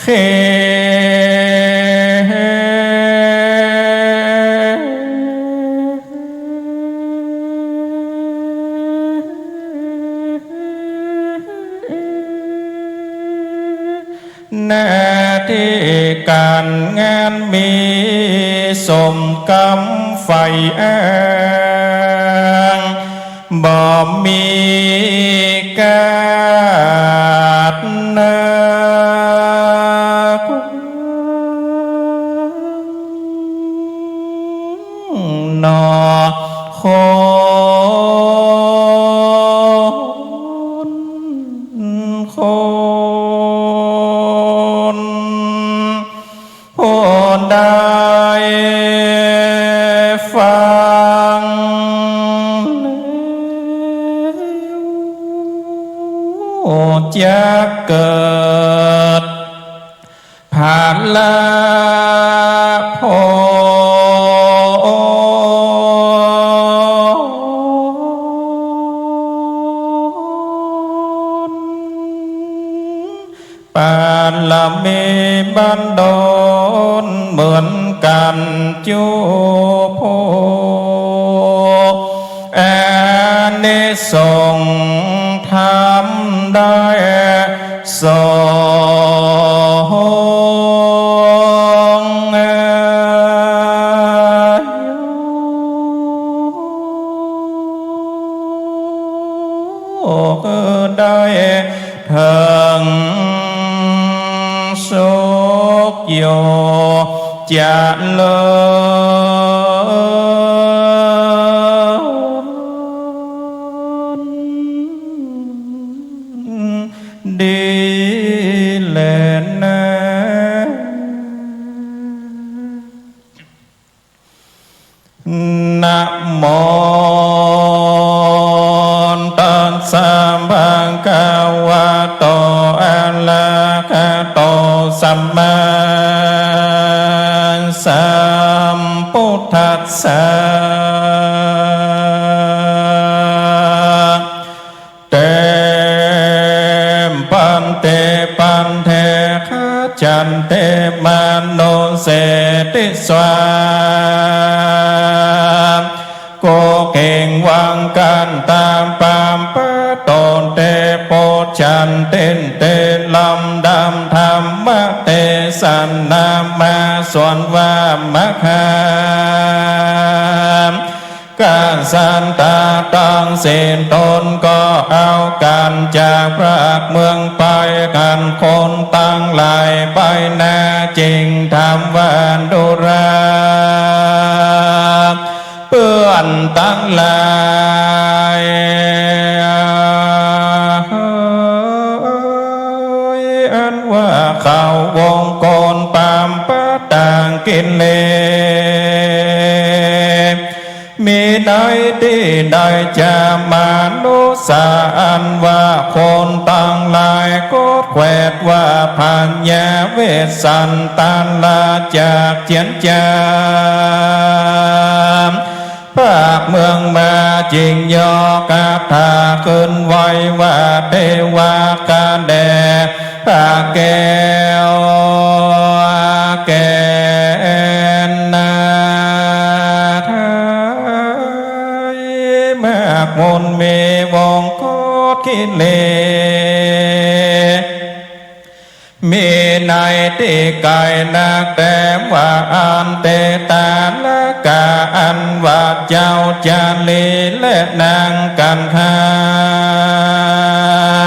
เขหน้าที่การงานมีสมกำไฟแองบ่มีกาดนาหนอคนผู้ใดฟังแล้วจะเกิดผ่านละโพปานละเมบันดอนเหมือนกันจูโพอานิสงส์ทำได้สอง งสุขโยจะเลิศดีแลนะนะโมตัสสะภะคะวะโตอะระหะโตสัมมาสัมพุทธัสสะเตปันเตปันเทขจันเตมโนเสติสวาโกเก่งวังกันตามปามปะตนเตโปชันเต้นเตลำดำธรรมะเตสันนามาส่วนว่ามะคามการสันตาต้องเส้นตนก็เอากันจากพระเมืองไปกันคนตั้งหลายไปนาจริงทำวันดุราเปื้อนตั้งหลายอันว่าเขาวงกลปามปะต่างกินเลมีได้ที่ได้จะมานุสาอันว่าคนตั้งหลายก็แขวดว่าพันยาเวสันตันลาจากเจียนจามภาคเมืองมาจริงยอกาถาขึ้นไว้ว่าเทวากาแดพระแก้วแก่นาทายมากมนเมวงโคตรคิเลมีในที่ไกลนักแต่ว่าอันเตตาละกาอันว่าเจ้าจาลีและนางกันคา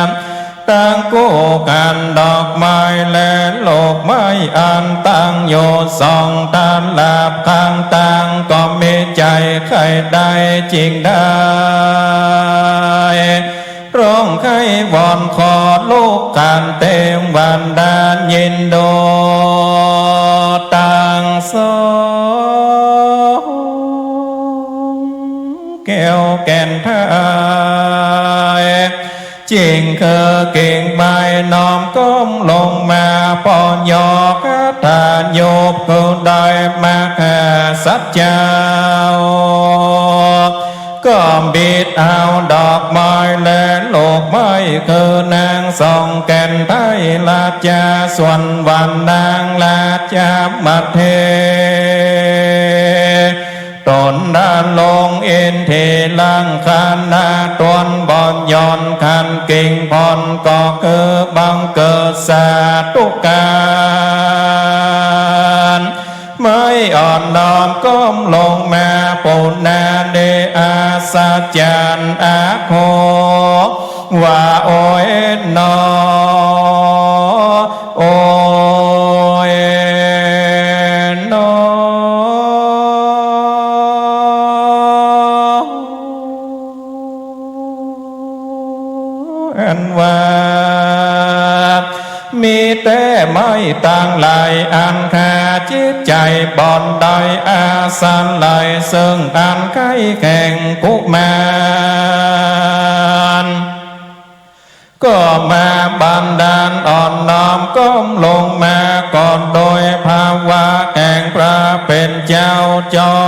มตั้งกู้กันดอกไม้และโลกไม้อันตั้งโยสองตาลาบทางต่างก็มีใจใครได้จริงได้ร้องไห้วอนขอลูกการเต็มวันดานยินโดต่างสองแก้วแก่นทายจริงคือเก่งใบน้อมก้มลงมาปอนยอคาถาโยบก็ได้มาแค่สัจเจ้าก็บิดเอาดอกไม้และโลกไม้คือนางสองแก่นไทยลาจาส่วนวันนางลาจามาเทตนดานลงเอ็นเทลังคันนาตวนบอนย้อนคันเก่งพรก็คือบังเกิดสาตุการไม่อ่อนน้อมก้มลงมาปูนาเดอาสาจันอาโคว่าโอ้ยนอโอ้ยนออันว่ามีแต่ไม่ต่างหลายอันคาจิตใจบอนดอยอาสันไหลซึ่งอันไข้แข่งกุมารก็มาบันดาลอ่อนน้อมก้มลงมาก่อนโดยภาวะแห่งพระเป็นเจ้าจอ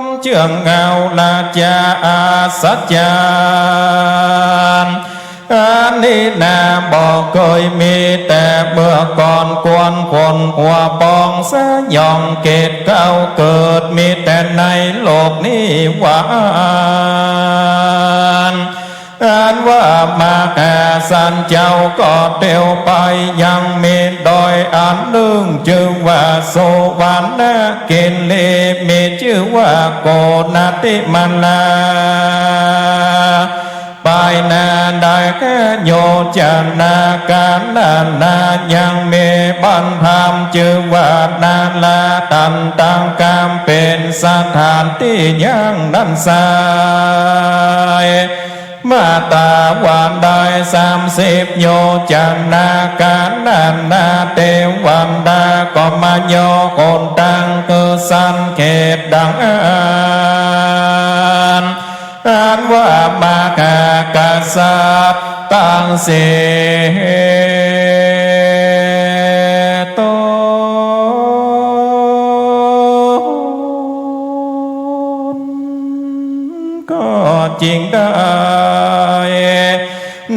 มเชื่องเงาลาจาอาสัจจานอันนี้นาบอกเคยมีแต่เมื่อก่อนกวนคนหัวปองสยองเกตเก่าเกิดมีแต่ในโลกนี้หวานอันว่ามาแก่สันเจ้าก็เตียวไปยังมีดอยอันหนึ่งชื่อว่าโสวรรณกินเลมีชื่อว่าโกนาติมาลา ไปนาได้แค่โยจันนาการนายังเมบันธรรมจือว่านาลาตันตังกามเป็นสถานที่ยังนั้นสายมาตาวานได้30โยจันนาการนาเทวันดาก็มาโยคนตังคือสันเขตดังอ่านว่ามากากษัตริย์ตั้งเสโตก็จริงได้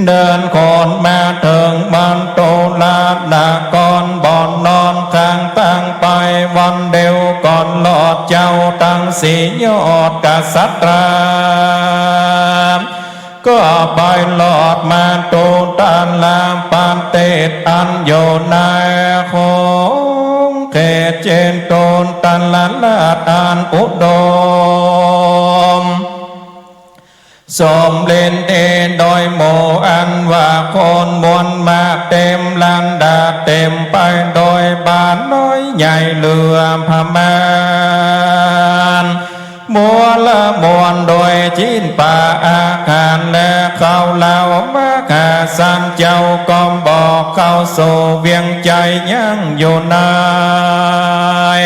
เดินคนมาถึงบ้านโตลาดากอนบ่อนนอนข้างตั้งไปวันเดียวก่อนหลอดเจ้าตั้งสียอดกษัตริย์ก็ไปหลอดมาตูตานลามปานเตตอันโยนายของเขตเจนโตนตันลาลาดอันอุดมสมเล่นเด่นโดยโมอันว่าคนมวลมากเต็มลันดาเต็มไปโดยบ้านน้อยใหญ่เรือพมานมัวละมวนโดยจีนป่าอาคารและเขาเหล่ามาขาสันเจ้ากอมบอกเข้าโซเวียงใจยังอยู่นาย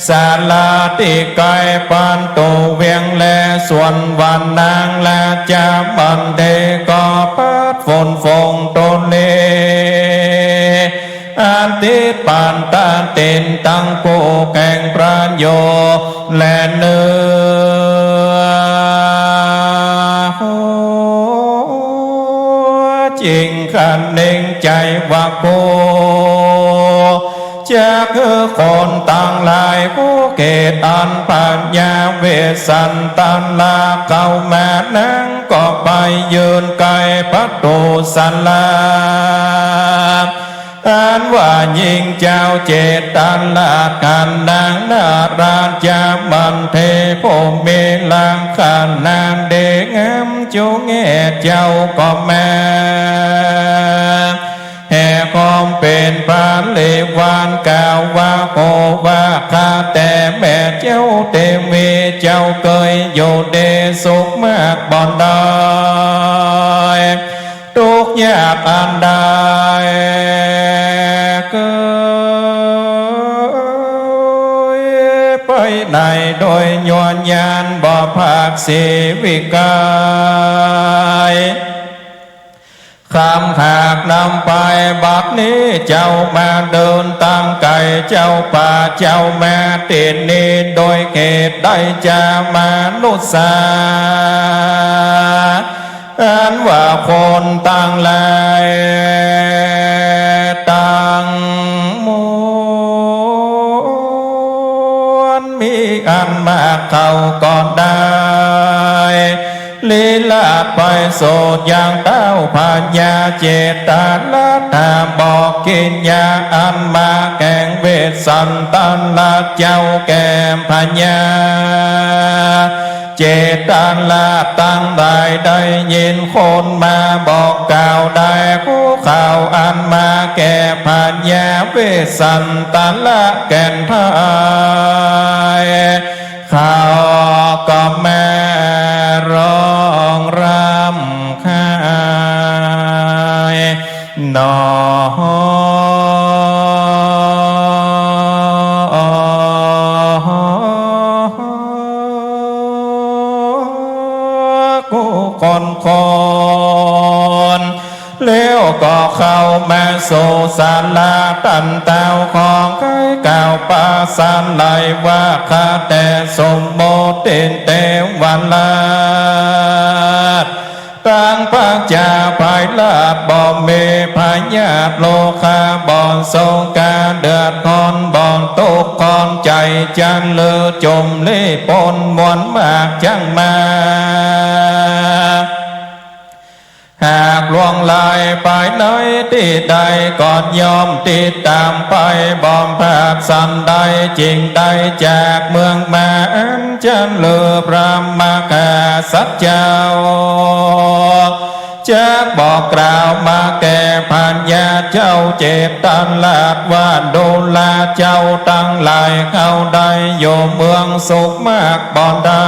ศาลาที่ไกลปานตูเวียงและส่วนวันนางและจะบันเดก็ปัดฝนฟงตนเลอันติดปานตาเต็นตั้งโกแกงปราณโยและเนื้อจริงขันเน่งใจว่าโกจะคือคนต่างหลายผู้เกตอันปัญญาเวสันตันลาเข้ามานั่งก็ไปยืนไกลประตูสันลาอันว่ายิงเจ้าเจตันลากันนางนาราชาบันเทพเมลังขานางเดงามจูงแง่เจ้าก็แม่แห่คอมเป็นพระเลวานกล่าวว่าโกว่าข้าแต่แม่เจ้าเตมีเจ้าเคยอยู่เดสุขมากบ่อนได้ทุกยากอันใดเกิดไปไหนโดยยวนยานบ่ภาคเสวิกายคำหากนำไปบัดนี้เจ้ามาเดินตั้งไก่เจ้าป่าเจ้าแม่เตีนนี้โดยเขตได้จะมานุษาอันว่าคนตั้งหลายตั้งมวลมีอันมากเข้าก่อนได้ลีลาไปโสดอย่างเต้าพัญญาเจตาลัตถาบอกกินยาอันมาแกงเวทสันตันละเจ้าแกมพัญญาเจตาลาตั้งได้ยินคนมาบอกกล่าวได้ผู้ข่าวอันมาแก่พัญญาเวทสันตันละแก่นทายข่าวก็แม่ร้องรำคายนอกูคนแล้วก็เข้ามาสู่ศาลาตันเต้าของใครกล่าวปาสานไหลว่าข้าแต่สมโมตินเตวันลาดตั้งพระเจ้าภายลาดบ่เมพญาตโลคาบ่อนทรงการเดือดคอนบ่อนตกคอนใจจันเลือจมเล่ปนมวนมากจังมาห ากล่วงลายไปไหนที่ใดก่อนยอมติดตามไปบอมภาคสันใดจริงใดจากเมืองมาอันจันเลือพระมกาสัจเจ้าจากบอกกล่าวมาแก่พันยาเจ้าเจตตันลาดว่าดูลาเจ้าตั้งหลายเข้าได้โยเมืองสุขมากบ่อนได้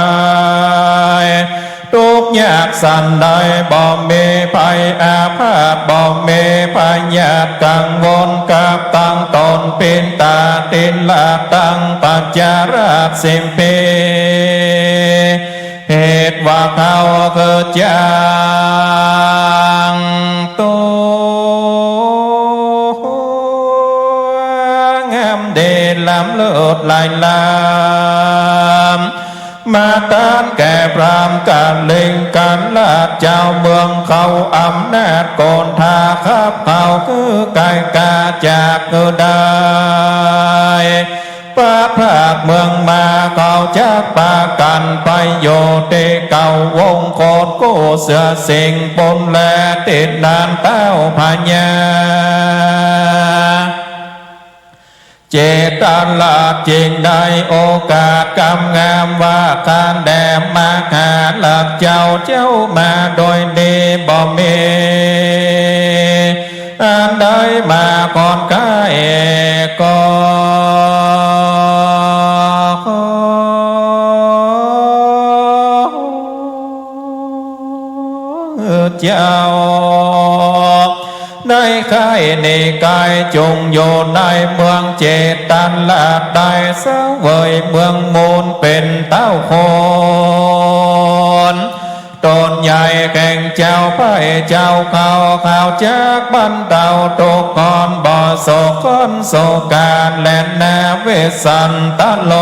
ทุกยากสันใดบ่มีภัยอาพาธบ่มีพยาธิกังวลกับตั้งตนเป็นตาตินลาตั้งปัจจาราสิมปีเหตุว่าเขาเกิดจางตัวงามเด่นล้ำเลิศลายลามมาต้านแก่พรามการเล่งการลาดเจ้าเมืองเขาอำนาจโกนทาขับเขาคือกายกาจากเกิดได้ป้าภาคเมืองมาเขาจากปากันไปโยเตเก่าวงโคตรโกเสือสิงปนและติดนานเต้าพญาเจตันลาดจริงได้โอกาสกำงามว่าการแดมมาหาหลักเจ้ามาโดยดีบ่มีอันใดมาก่อนกายก็เจ้าในค่ายในกายจงโยในเมืองเจตันลาดได้เสวยเมืองมูลเป็นเต้าคนตนใหญ่แข่งเจ้าไพ่เจ้าเขาข่าวจากบันเดาตกคอนบ่อโศกคนโศการและนาเวสันตะโล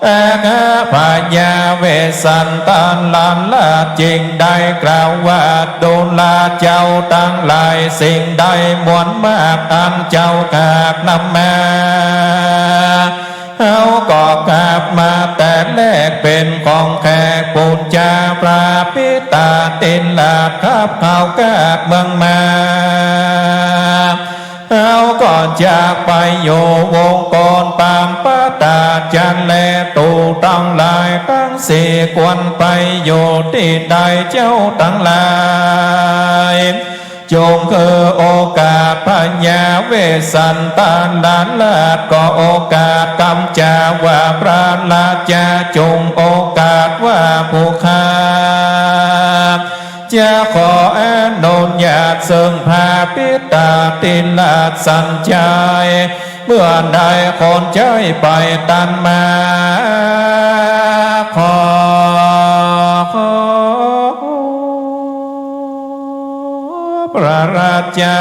อาคาพญาเวสันตันลันลาจริงได้กล่าวว่าดูลาเจ้าตั้งหลายสิ่งใดมวลมากอันเจ้ากาบนำมาเขาก็กาบมาแต่แรกเป็นของแขกปุจจาปราปิตาตินลาดขับเขากาบเมืองมาเขาก็จากไปโยวงกรปามปะตาจันแลตูตั้งหลายตั้งสี่กวนไปโยที่ใดเจ้าตั้งหลายจงคือโอกาสพญาเวสันตานลานลาดก็โอกาสกำจาว่าพระลาจาจงโอกาสว่าผู้ค้าจะขออนุญาตซึ่งพาปิตาติลาดสัญใจเมื่อใดคนใจไปตันมาขอพระราชา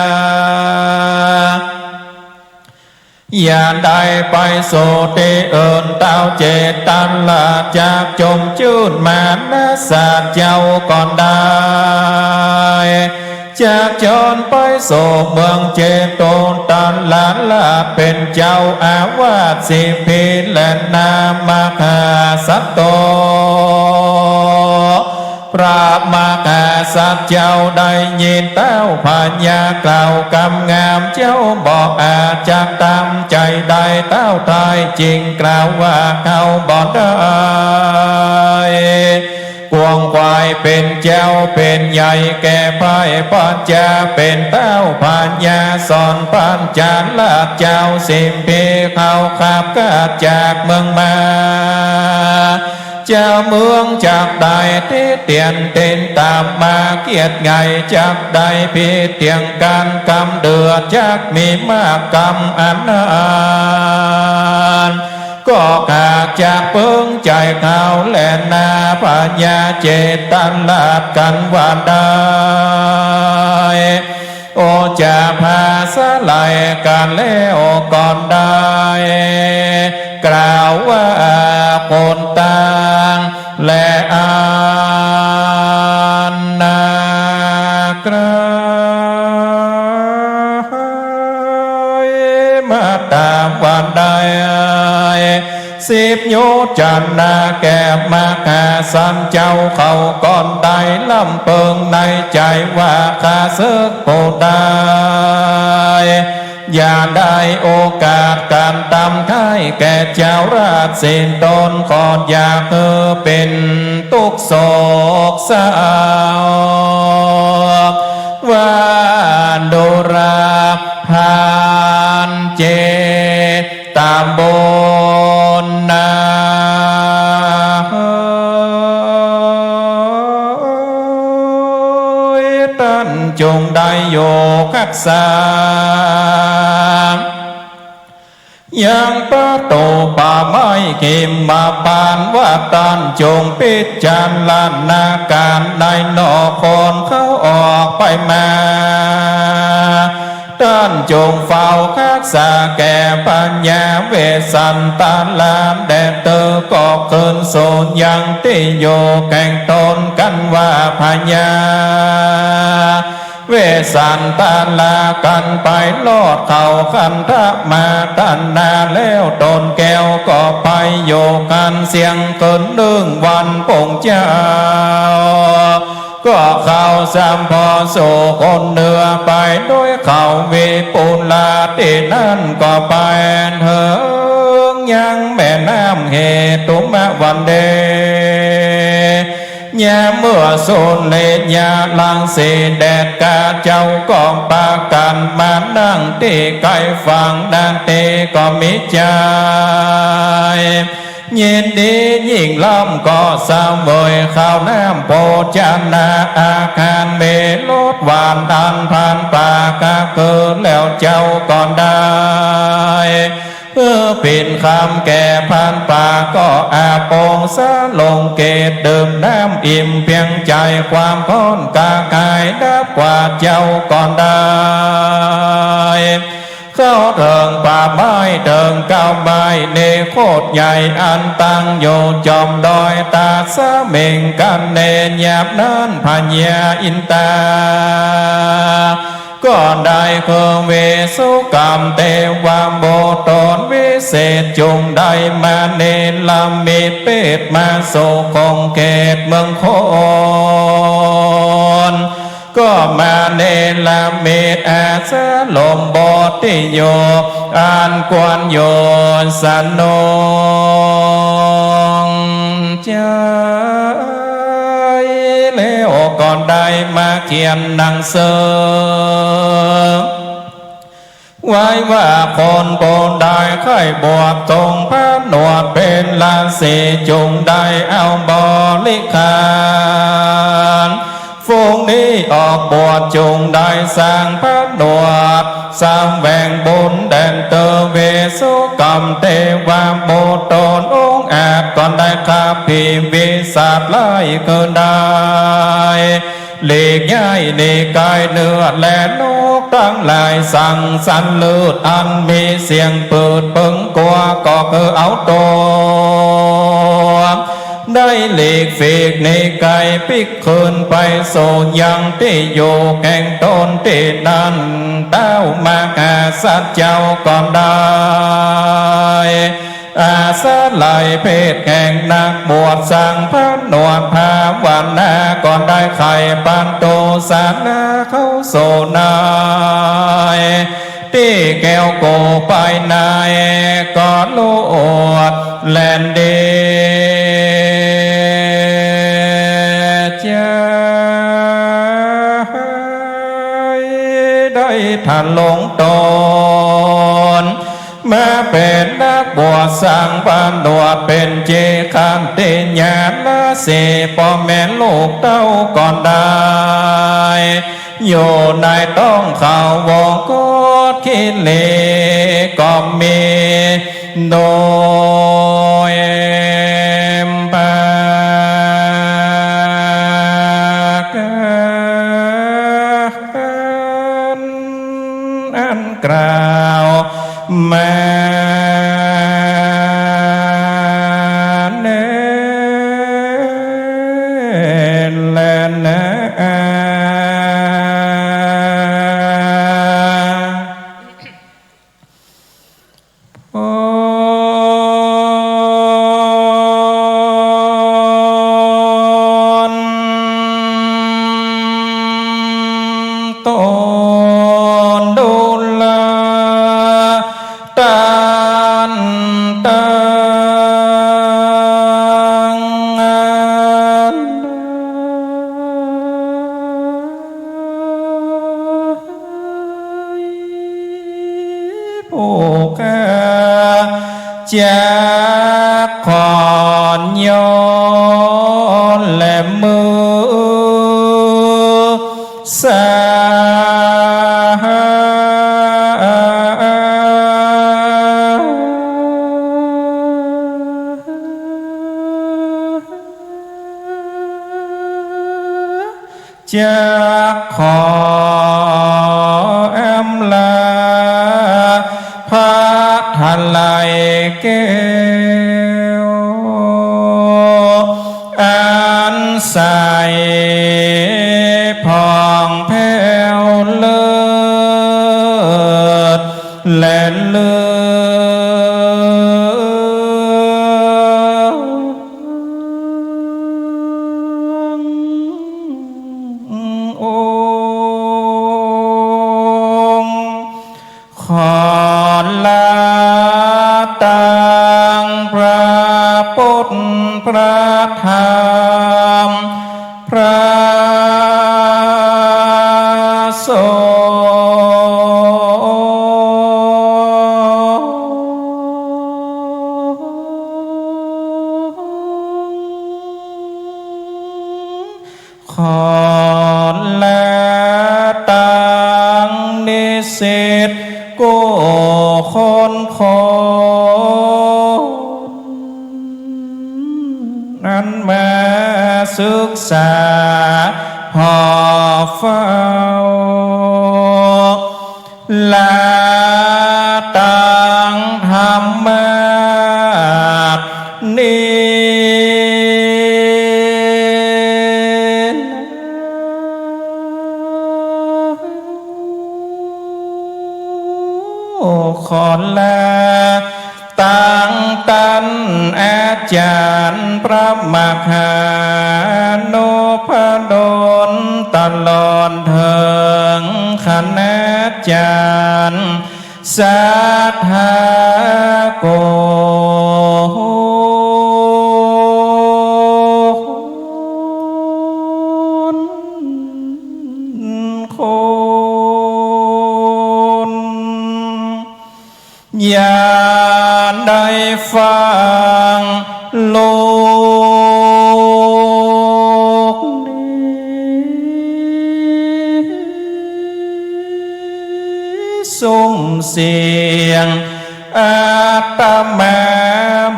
อย่าได้ไปโสติเอิญเต้าเจตันลาจากจมจืดมานาสาเจ้าก่อนได้จากจรไปโศกเมืองเจโตนตันลานลาเป็นเจ้าอาวาสสิพิและนามคาสัตโตพระมกาสัตว์เจ้าได้ยินเต้าพญากล่าวกำงามเจ้าบอกอาจจากตามใจได้เต้าตายจริงกล่าวว่าเขาบอกได้กวงควายเป็นเจ้าเป็นใหญ่แก่พ่ายปัญญาเป็นเต้าปัญญาสอนปัญจาลาเจ้าสิมพีเขาขับกาดจากเมืองมาเจ้าเมืองจากใดที่เตียนเต้นตามมาเกียรติไงจากใดพี่เตียงการกำเดือดจากมีมากกำอันนานก็กากจากเพิ่งใจเขาแลนาปัญญาเจตันลาดกันวันได้โอจะพาสลายการแล้วก่อนได้กล่าวว่าคนต่างและอานากรายมาตามวันใด สิบโยจันนาแก่มาหาสันเจ้าเขาก่อนใดลำเปิงในใจว่าข้าศึกโปได้อย่าได้โอกาสการตำท้ายแก่เจ้าราชสินตนขอดอยากเป็นตุกโศกเศร้าว่าโดราพานเจตามบนนาท่านจงได้โยคักษายังประตูป่าไม้เก็มมาปานว่าตันจงพิจารณาการในนอคนเขาออกไปมาท่านจงเฝ้าคักษาแก่ปัญญาเวสันตาลานแดดเตอก็เกินโซนยังติโยแก่งตนกันว่าพญาเวสันตาลากันไปลอดเขาคันทะมาตันนาแล้วตนแก้วก็ไปโยกันเสียงเกินดึงวันปงเจ้าก็เข้าสามพอโศคนเหนือไปด้วยเขาวิปุลาตินั่นก็ไปเถิงยังแม่น้ำเหตุมะวันเดยามเมื่อโซนเลยาลังสีแดดกาเจ้าก็ปากันมานั่งตีไก่ฟังดังเตก็มิใจยินดียิ่งล้ำก็สามเวยข้าวน้ำโปจานาอาคารเมลดหวานดันผ่านป่ากาเกิดแล้วเจ้าก่อนได้เป็นคำแก่ผ่านป่าก็อาปองสะลงเกตเดิมน้ำอิ่มเพียงใจความพ้นกากายดับกว่าเจ้าก่อนได้เข้าเถิงป่าไม้เถิงเก้าใบเนโคตรใหญ่อันตั้งโยจอมดอยตาสะเม่งกันเนหยาบนั้นพญาอินตาก็ได้เพิ่มเวสุกรรมเทวามโบตนวิเศษจงได้มาเนลามิเปตมาโศคงเกตเมืองโคนก็มาเนลามิตอาสะลมบติโยอันกวนโยสนงใจแล้วก่อนได้มาเขียนหนังสือไว้ว่าคนโบได้ไข่บวชตรงพระหนวดเป็นลาสีจงได้เอาบริขารฝูงนี้ออกบวชจงได้สร้างพระหนวดสร้างแหวงบุญแดนเตอเวสุกรรมเทวาโบตนองค์อาจก่อนได้ข้าพิวิสัตไล่เกินได้หลีกย้ายหลีกกายเนื้อและนกทั้งหลายสั่งสรรเลือดอันมีเสียงเปิดเปิงกลัวก็คือเอาตัวได้หลีกฝีกในไก่ปิกคืนไปโซยังที่อยู่แก่งต้นที่นั้นเต้ามาหาสัตว์เจ้าก่อนได้อาสาไหลเพศแห่งนักบวชสั่งพระนวดภาวันนาก่อนได้ไข่ปันโตสานาเข้าโซนายที่แก้วโกไปนายก่อนโลดแลนเดได้ทันหลงตนมาเป็นนักบวชสร้างบ้านดวดเป็นเจคันเตญาณเสปอแม่ลูกเต้าก่อนได้อยู่ในต้องข่าววงกดคิเลก็มีโดยปากอันกล่าวมาเนลนะโอ ตนดุลาตันตังผู้กาจากขอนย้อนและมือสาจากขออำลาพระทลายแก้วอันใสผ่องแผ้วเลิศและเลืององค์ขอลาตังพระพุทธพระธรรมพระสงฆ์ขอและตังนิสิตโกคนนั้นมาศึกษาพอเฝ้าลาตังธรรมะนิขอลาตั้งตันอาจารย์พระมหาโนพดลตลอดเถิงคณาจารย์สัทธาโกอย่าได้ฟังโลกนี้สุ่มเสียงอาตมา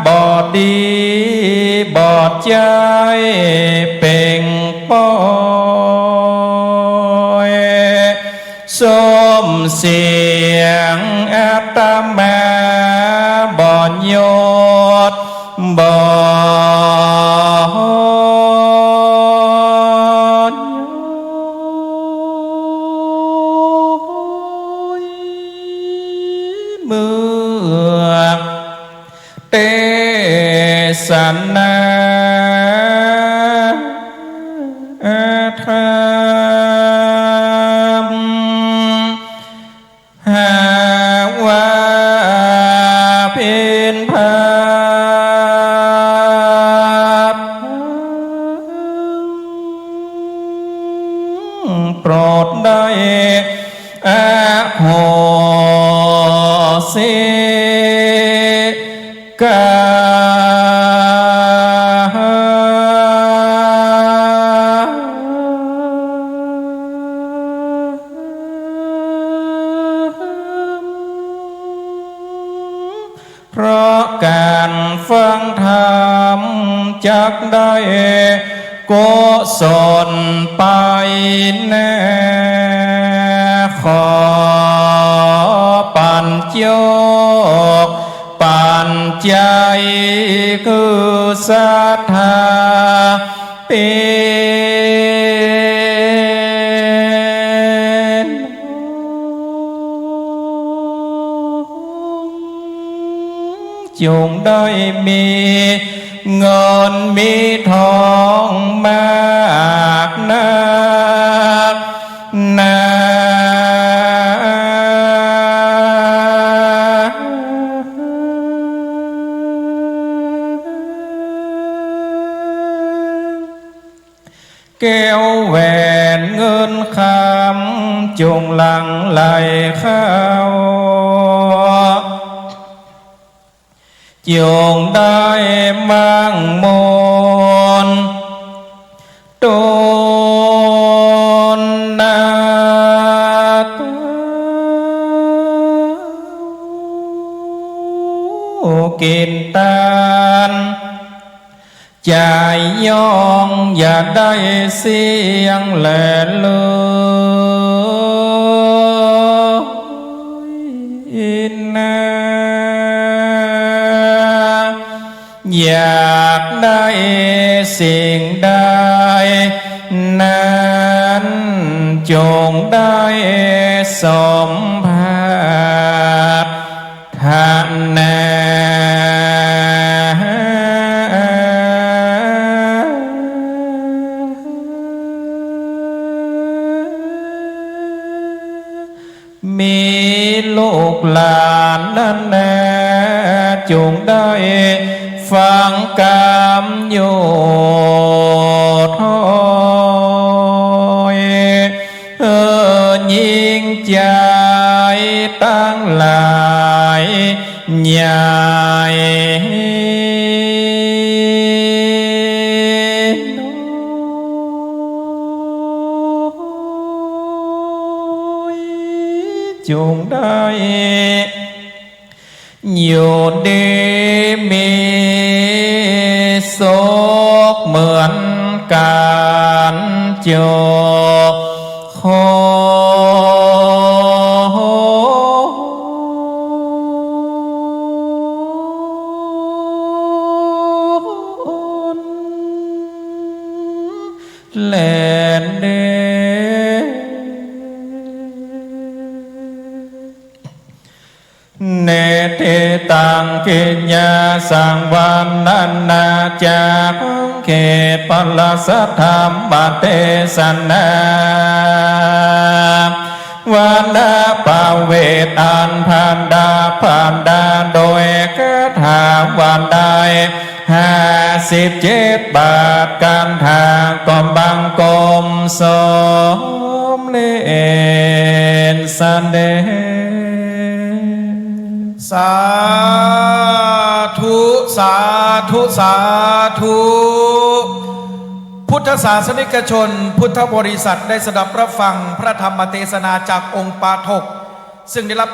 บอดดีบอดใจเป่งป้อยส้มเสียงอาตมาบอนโยดบอนเมื่อเตสนาธรรมหาว่าเป็นภาพโปรดได้อโหสิกาเพราะการฟังธรรมจักได้กุศลไปแน่ขอปัญโยกปัญใจคือศรัทธาเป็นจงได้มีเงินมีทองมากนัก ก้วแหวนเงินคำจงหลังไหลเข้าจงได้มั่งมนตนนากินตานใจย่องอย่าได้เสียงแหล่เลยนะอยากได้สิ่งใดนั้นจงได้สมภารทานนามีลูกหลานนั้นแน่จงได้ฟังกรรมโยธอยยิ่งใจตั้งหลายใหญ่จงได้อยู่ดีมีสุขเหมือนกันจบคนแลนเดเนติตังกิญญาสังวันนันนาจากเขปลสัทธรรมบเตสนาวันนาปาเวทอันพันดาโดยคาถาวันใด57 บาทการทางกอมบังกรมสมเลนสันเดสาธุสาธุสาธุพุทธศาสนิกชนพุทธบริษัทได้สดับรับฟังพระธรรมเทศนาจากองค์ปาฐกซึ่งได้รับ